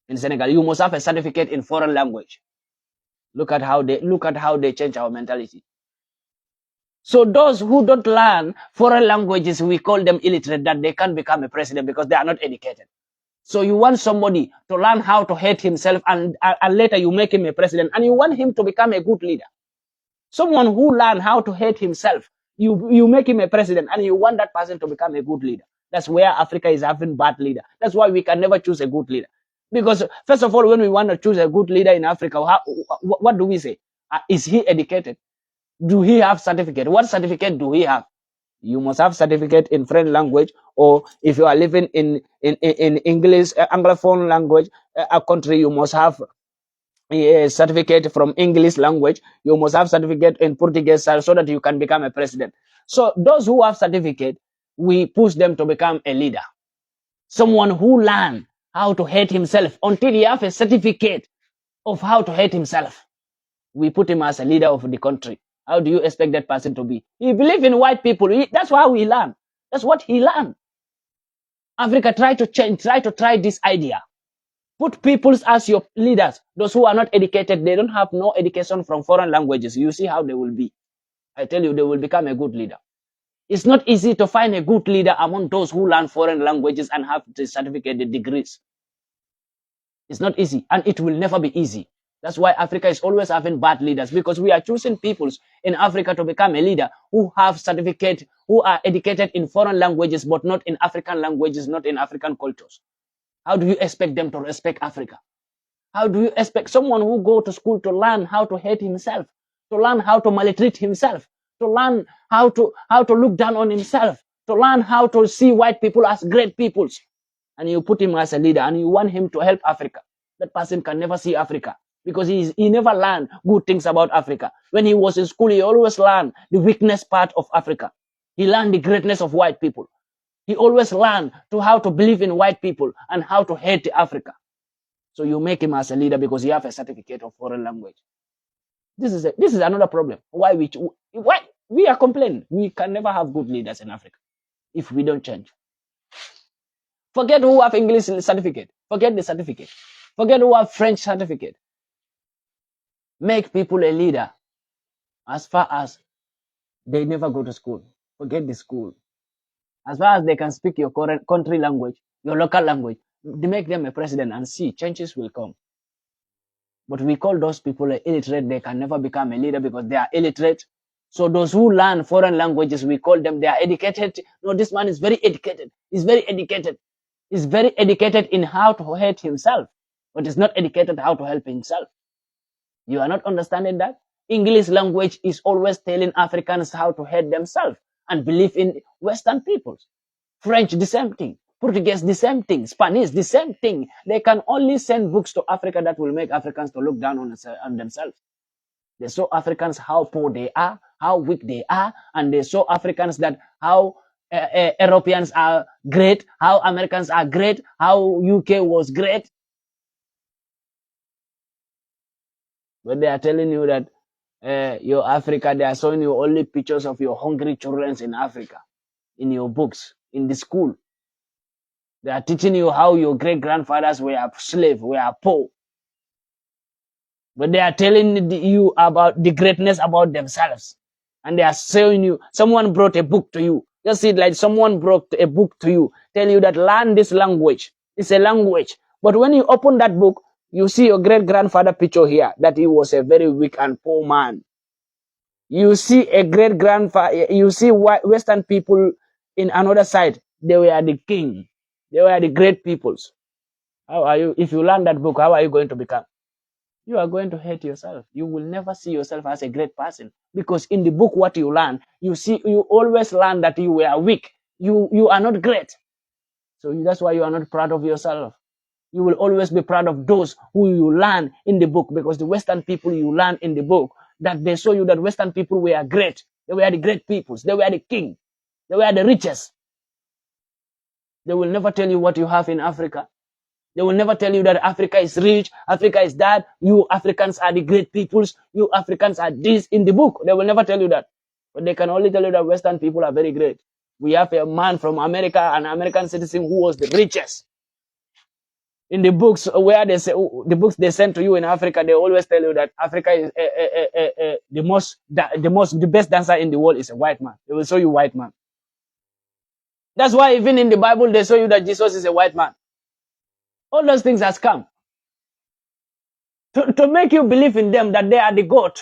In Senegal, you must have a certificate in foreign language. Look at how they change our mentality. So those who don't learn foreign languages, we call them illiterate, that they can't become a president because they are not educated. So you want somebody to learn how to hate himself and later you make him a president and you want him to become a good leader. Someone who learn how to hate himself, you make him a president and you want that person to become a good leader. That's where Africa is having bad leader. That's why we can never choose a good leader. Because first of all, when we want to choose a good leader in Africa, what do we say? Is he educated? Do he have certificate? What certificate do he have? You must have certificate in French language, or if you are living in English, Anglophone language, a country, you must have a certificate from English language. You must have certificate in Portuguese so that you can become a president. So those who have certificate, we push them to become a leader. Someone who learn how to hate himself until he have a certificate of how to hate himself. We put him as a leader of the country. How do you expect that person to be? He believes in white people. That's how he learned. That's what he learned. Africa try to change, try this idea. Put peoples as your leaders. Those who are not educated, they don't have no education from foreign languages. You see how they will be. I tell you, they will become a good leader. It's not easy to find a good leader among those who learn foreign languages and have the certificate, the degrees. It's not easy, and it will never be easy. That's why Africa is always having bad leaders, because we are choosing peoples in Africa to become a leader who have certificate, who are educated in foreign languages, but not in African languages, not in African cultures. How do you expect them to respect Africa? How do you expect someone who go to school to learn how to hate himself, to learn how to maltreat himself, to learn how to look down on himself, to learn how to see white people as great peoples, and you put him as a leader and you want him to help Africa? That person can never see Africa, because he never learned good things about Africa. When he was in school, he always learned the weakness part of Africa. He learned the greatness of white people. He always learned how to believe in white people and how to hate Africa. So you make him as a leader because he has a certificate of foreign language. This is another problem. Why we are complaining? We can never have good leaders in Africa if we don't change. Forget who have English certificate. Forget the certificate. Forget who have French certificate. Make people a leader as far as they never go to school. Forget the school. As far as they can speak your current country language, your local language, they make them a president and see changes will come. But we call those people illiterate. They can never become a leader because they are illiterate. So those who learn foreign languages, we call them, they are educated. No, this man is very educated. He's very educated. He's very educated in how to hate himself, but is not educated how to help himself. You are not understanding that? English language is always telling Africans how to hate themselves and believe in Western peoples. French, the same thing. Portuguese, the same thing. Spanish, the same thing. They can only send books to Africa that will make Africans to look down on themselves. They show Africans how poor they are, how weak they are, and they show Africans that how Europeans are great, how Americans are great, how UK was great. But they are telling you that your Africa, they are showing you only pictures of your hungry children in Africa, in your books, in the school. They are teaching you how your great-grandfathers were slaves, were poor. But they are telling you about the greatness about themselves. And they are showing you, someone brought a book to you. Just see it like someone brought a book to you, tell you that learn this language. It's a language. But when you open that book, you see your great-grandfather picture here, that he was a very weak and poor man. You see a great-grandfather, you see Western people in another side. They were the king. They were the great peoples. How are you? If you learn that book, how are you going to become? You are going to hate yourself. You will never see yourself as a great person. Because in the book, what you learn, you always learn that you were weak. You are not great. So that's why you are not proud of yourself. You will always be proud of those who you learn in the book, because the Western people you learn in the book, that they show you that Western people were great. They were the great peoples. They were the king. They were the richest. They will never tell you what you have in Africa. They will never tell you that Africa is rich, Africa is that, you Africans are the great peoples, you Africans are this in the book. They will never tell you that. But they can only tell you that Western people are very great. We have a man from America, an American citizen who was the richest. In the books where they say, the books they send to you in Africa, they always tell you that Africa is the best dancer in the world is a white man. They will show you white man. That's why even in the Bible, they show you that Jesus is a white man. All those things has come to make you believe in them that they are the God.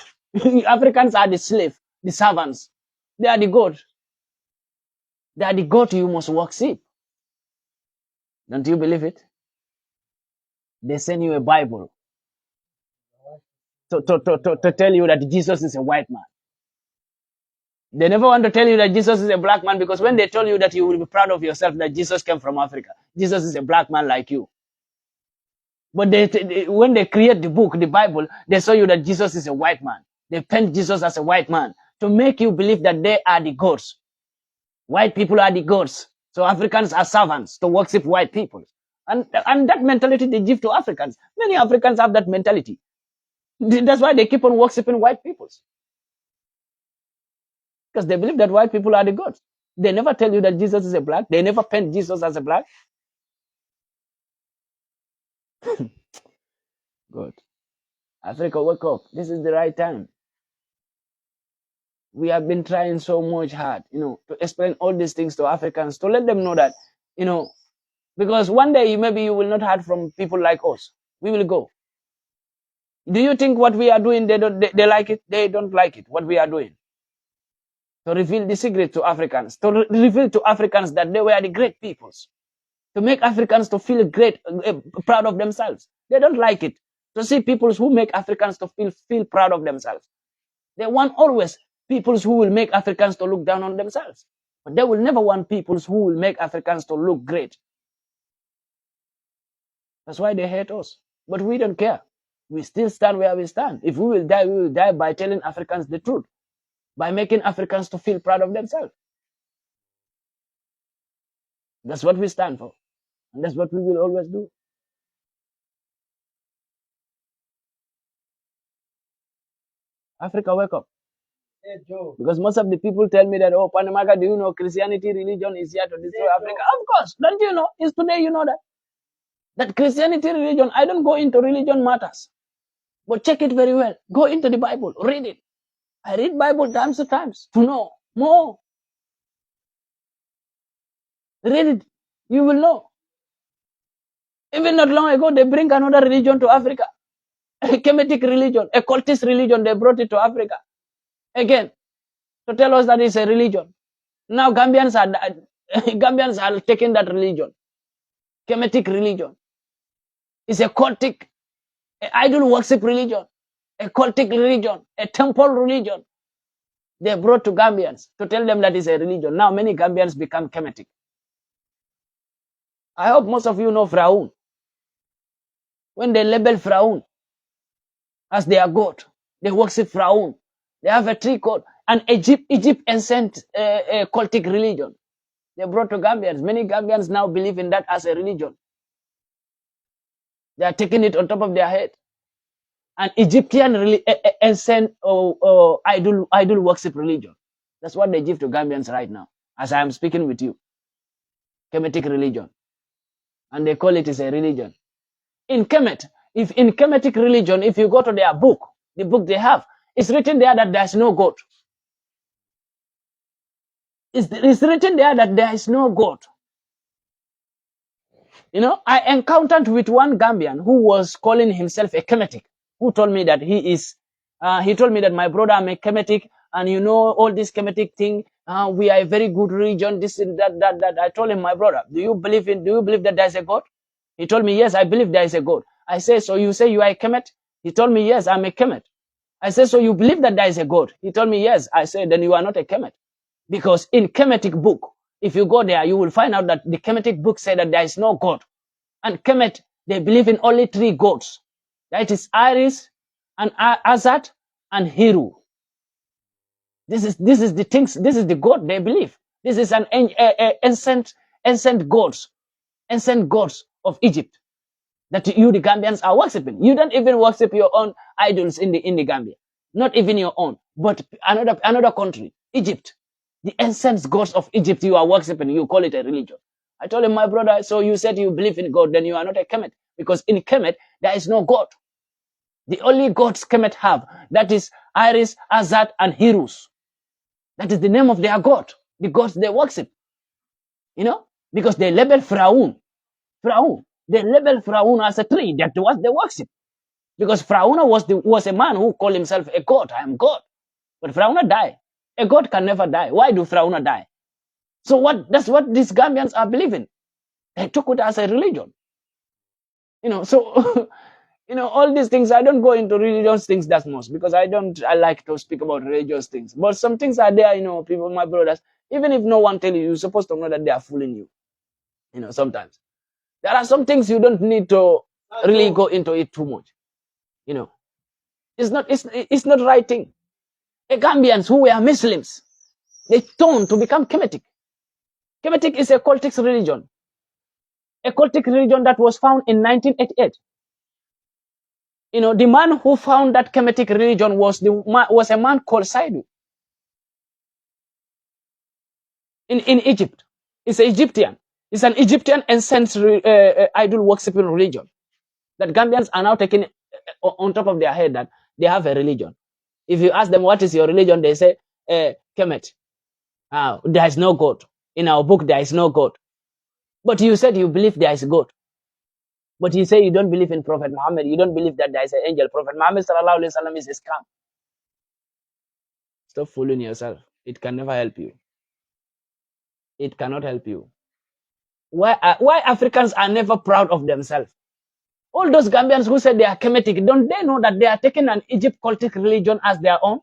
Africans are the slave, the servants. They are the God. They are the God you must worship. Don't you believe it? They send you a Bible to tell you that Jesus is a white man. They never want to tell you that Jesus is a black man, because when they tell you that, you will be proud of yourself that Jesus came from Africa. Jesus is a black man like you. But when they create the book, the Bible, they show you that Jesus is a white man. They paint Jesus as a white man to make you believe that they are the gods. White people are the gods. So Africans are servants to worship white people. And that mentality they give to Africans. Many Africans have that mentality. That's why they keep on worshiping white peoples. Because they believe that white people are the gods. They never tell you that Jesus is a black. They never paint Jesus as a black. God. Africa, wake up. This is the right time. We have been trying so much hard, to explain all these things to Africans, to let them know that, because one day maybe you will not hear from people like us. We will go. Do you think what we are doing, they like it? They don't like it, what we are doing. To reveal the secret to Africans, to reveal to Africans that they were the great peoples, to make Africans to feel great, proud of themselves. They don't like it. To see people who make Africans to feel proud of themselves. They want always peoples who will make Africans to look down on themselves. But they will never want peoples who will make Africans to look great. That's why they hate us. But we don't care. We still stand where we stand. If we will die by telling Africans the truth, by making Africans to feel proud of themselves. That's what we stand for. And that's what we will always do. Africa, wake up. Hey, Joe. Because most of the people tell me that, oh, Panamaga, do you know Christianity religion is here to destroy Africa? Of course. Don't you know? It's today you know that. That Christianity religion, I don't go into religion matters. But check it very well. Go into the Bible. Read it. I read Bible times to times to know more. Read it, you will know. Even not long ago, they bring another religion to Africa, a Kemetic religion, a cultist religion. They brought it to Africa again to tell us that it's a religion. Now Gambians are Gambians are taking that religion, Kemetic religion. It's a cultic, idol worship religion, a cultic religion, a temple religion. They brought to Gambians to tell them that it's a religion. Now many Gambians become Kemetic. I hope most of you know Fraun. When they label Fraun as their god, they worship Fraun. They have a tree called an Egypt ancient cultic religion. They brought to Gambians. Many Gambians now believe in that as a religion. They are taking it on top of their head. An Egyptian ancient idol worship religion. That's what they give to Gambians right now, as I am speaking with you. Kemetic religion. And they call it as a religion. In Kemet, if in Kemetic religion, if you go to their book, the book they have, it's written there that there's no God. It's written there that there is no God. You know, I encountered with one Gambian who was calling himself a Kemetic, who told me that he told me that my brother, I'm a Kemetic, and you know, all this Kemetic thing, we are a very good religion, this and that. I told him, my brother, do you believe that there's a God? He told me, yes, I believe there is a God. I said, so you say you are a Kemet? He told me, yes, I'm a Kemet. I said, so you believe that there is a God? He told me, yes. I said, then you are not a Kemet. Because in Kemetic book, if you go there, you will find out that the Kemetic book said that there is no God. And Kemet, they believe in only three gods. That is Iris, and Azat, and Hiru. This is the things. This is the God they believe. This is an ancient gods of Egypt that you the Gambians are worshiping. You don't even worship your own idols in the Gambia, not even your own, but another country, Egypt, the ancient gods of Egypt you are worshiping. You call it a religion. I told him, my brother, so you said you believe in God, then you are not a Kemet, because in Kemet there is no God. The only gods Kemet have, that is Iris, Azat, and Hirus. That is the name of their god, the gods they worship. You know, because they label Fraun. They label Fraun as a tree. That was the worship. Because Frauna was a man who called himself a god. I am God. But Frauna died. A god can never die. Why do Frauna die? So that's what these Gambians are believing. They took it as a religion. You know, so you know, all these things, I don't go into religious things that much because I like to speak about religious things. But some things are there, you know, people, my brothers, even if no one tell you, you're supposed to know that they are fooling you. You know, sometimes. There are some things you don't need to really go into it too much. You know, it's not right thing. The Gambians who were Muslims, they turned to become Kemetic. Kemetic is a cultic religion. A cultic religion that was found in 1988. You know, the man who found that Kemetic religion was a man called Saidu in Egypt. It's an Egyptian. It's an Egyptian ancient idol worshipping religion that Gambians are now taking on top of their head that they have a religion. If you ask them what is your religion, they say Kemet. There is no God. In our book, there is no God. But you said you believe there is God. But you say you don't believe in Prophet Muhammad. You don't believe that there is an angel. Prophet Muhammad sallallahu alaihi wasallam is a scam. Stop fooling yourself. It can never help you. It cannot help you. Why Africans are never proud of themselves? All those Gambians who said they are Kemetic, don't they know that they are taking an Egypt cultic religion as their own?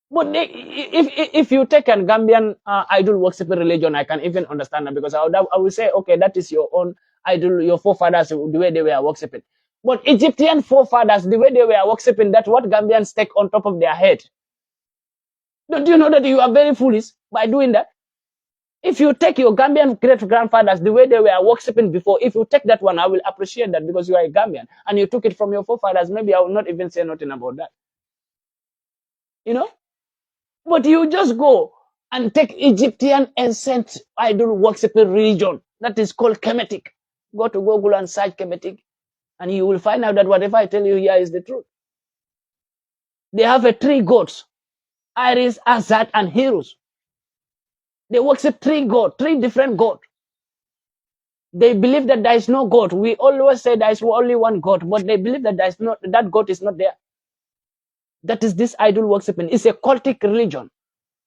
But if you take an Gambian idol worshipping religion, I can even understand that, because I would say, okay, that is your own idol, your forefathers, the way they were worshipping. But Egyptian forefathers, the way they were worshipping, that's what Gambians take on top of their head. Don't you know that you are very foolish by doing that? If you take your Gambian great-grandfathers, the way they were worshipping before, if you take that one, I will appreciate that, because you are a Gambian, and you took it from your forefathers, maybe I will not even say nothing about that. You know? But you just go and take Egyptian ancient idol worshipping religion that is called Kemetic. Go to Google and search Kemetic, and you will find out that whatever I tell you here is the truth. They have three gods. Iris, Azat, and Heroes. They worship three gods, three different gods. They believe that there is no God. We always say there is only one God, but they believe that there is not, that God is not there. That is this idol worshiping. It's a cultic religion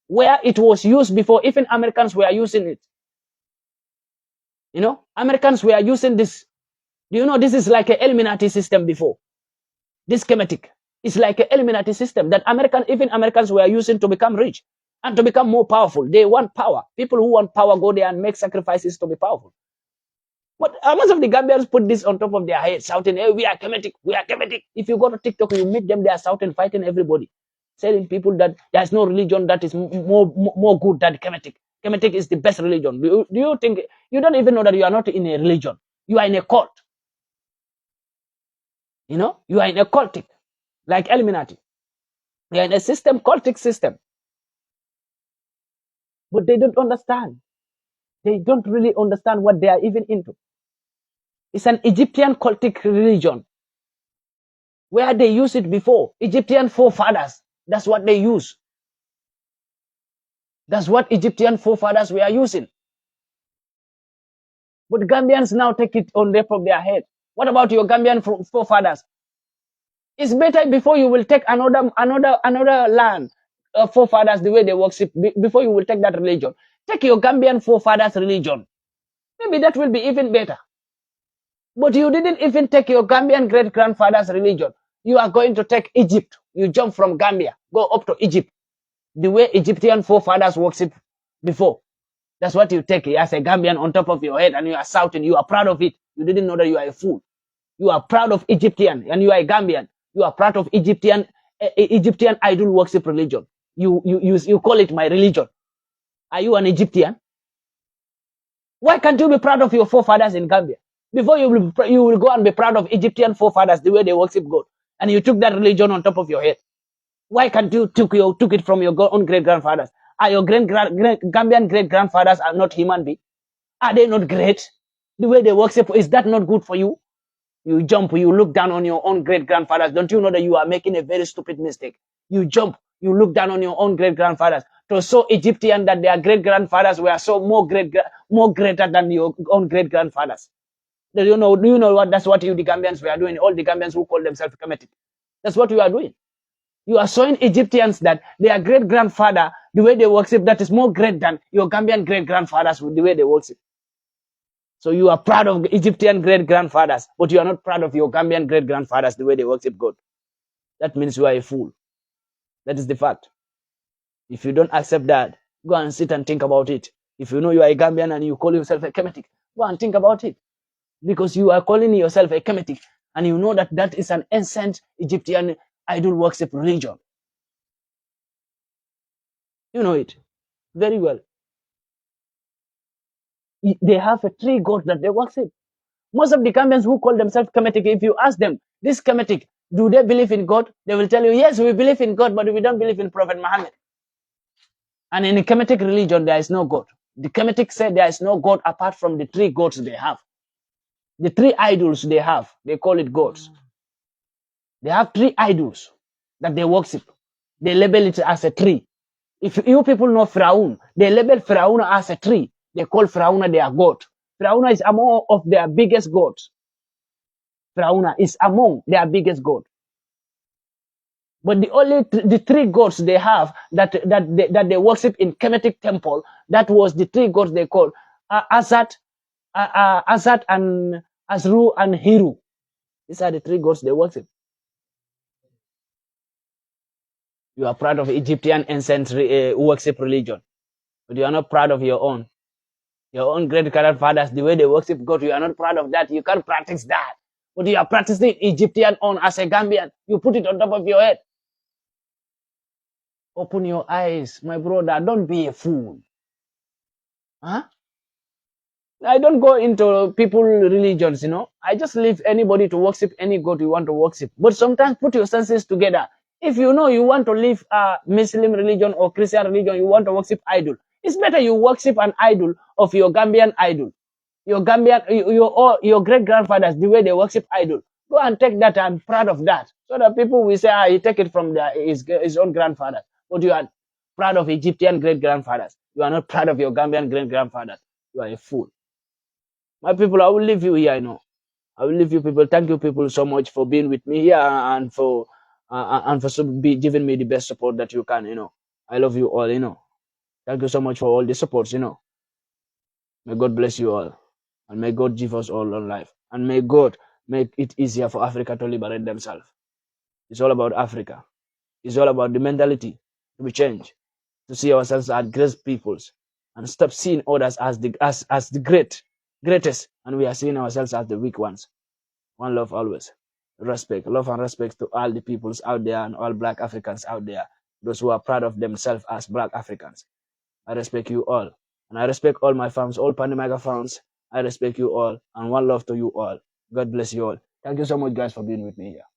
where it was used before. Even Americans were using it. You know, Americans were using this. Do you know this is like an Illuminati system before? This schematic is like an Illuminati system that even Americans were using to become rich and to become more powerful. They want power. People who want power go there and make sacrifices to be powerful. But most of the Gambians put this on top of their head, shouting, hey, we are Kemetic, we are Kemetic. If you go to TikTok, you meet them, they are shouting, fighting everybody, telling people that there's no religion that is more good than Kemetic. Kemetic is the best religion. Do you think, you don't even know that you are not in a religion. You are in a cult. You know, you are in a cultic, like Illuminati. You are in a system, cultic system. But they don't understand. They don't really understand what they are even into. It's an Egyptian cultic religion where they used it before. Egyptian forefathers, that's what they use. That's what Egyptian forefathers were using. But Gambians now take it on top of their head. What about your Gambian forefathers? It's better before you will take another land forefathers the way they worship, before you will take that religion. Take your Gambian forefathers religion. Maybe that will be even better. But you didn't even take your Gambian great-grandfather's religion. You are going to take Egypt. You jump from Gambia, go up to Egypt. The way Egyptian forefathers worship before. That's what you take as a Gambian on top of your head, and you are shouting. You are proud of it. You didn't know that you are a fool. You are proud of Egyptian, and you are a Gambian. You are proud of Egyptian idol worship religion. You call it my religion. Are you an Egyptian? Why can't you be proud of your forefathers in Gambia? Before you will go and be proud of Egyptian forefathers, the way they worship God, and you took that religion on top of your head. Why can't you took it from your own great-grandfathers? Are your Gambian great-grandfathers are not human beings? Are they not great? The way they worship, is that not good for you? You jump, you look down on your own great-grandfathers. Don't you know that you are making a very stupid mistake? You jump, you look down on your own great-grandfathers. To show Egyptian that their great-grandfathers were so more greater than your own great-grandfathers. Do you know what? That's what you, the Gambians, were doing. All the Gambians who call themselves Kemetic. That's what you are doing. You are showing Egyptians that their great-grandfather, the way they worship, that is more great than your Gambian great-grandfathers with the way they worship. So you are proud of Egyptian great-grandfathers, but you are not proud of your Gambian great-grandfathers, the way they worship God. That means you are a fool. That is the fact. If you don't accept that, go and sit and think about it. If you know you are a Gambian and you call yourself a Kemetic, go and think about it. Because you are calling yourself a Kemetic, and you know that that is an ancient Egyptian idol worship religion. You know it very well. They have a three gods that they worship. Most of the Gambians who call themselves Kemetic, if you ask them, this Kemetic, do they believe in God? They will tell you, yes, we believe in God, but we don't believe in Prophet Muhammad. And in the Kemetic religion, there is no God. The Kemetic said there is no God apart from the three gods they have. The three idols they have, they call it gods. They have three idols that they worship. They label it as a tree. If you people know Firaun, they label Firaun as a tree. They call Firaun their god. Firaun is among of their biggest gods. Firaun is among their biggest god. But the three gods they have that they worship in Kemetic temple, that was the three gods they call Azat, and Azru and Hiru. These are the three gods they worship. You are proud of Egyptian ancient worship religion, but you are not proud of your own great-grandfathers, the way they worship God. You are not proud of that. You can't practice that. But you are practicing Egyptian on as a Gambian. You put it on top of your head. Open your eyes, my brother. Don't be a fool. Huh? I don't go into people religions, you know. I just leave anybody to worship any god you want to worship. But sometimes put your senses together. If you know you want to live a Muslim religion or Christian religion, you want to worship idol, it's better you worship an idol of your Gambian idol. Your Gambian, your great-grandfathers, the way they worship idol. Go and take that. I'm proud of that. So that people will say, he take it from his own grandfather. But proud of Egyptian great-grandfathers. You are not proud of your Gambian great-grandfathers. You are a fool. My people, I will leave you here, I will leave you people. Thank you people so much for being with me here and for giving me the best support that you can, I love you all, Thank you so much for all the supports, May God bless you all. And may God give us all long life. And may God make it easier for Africa to liberate themselves. It's all about Africa. It's all about the mentality to be changed, to see ourselves as great peoples and stop seeing others as the greatest, and we are seeing ourselves as the weak ones. One love always. Respect, love and respect to all the peoples out there and all black Africans out there, those who are proud of themselves as black Africans. I respect you all. And I respect all my fans, all PANDI MAICA fans. I respect you all. And one love to you all. God bless you all. Thank you so much, guys, for being with me here.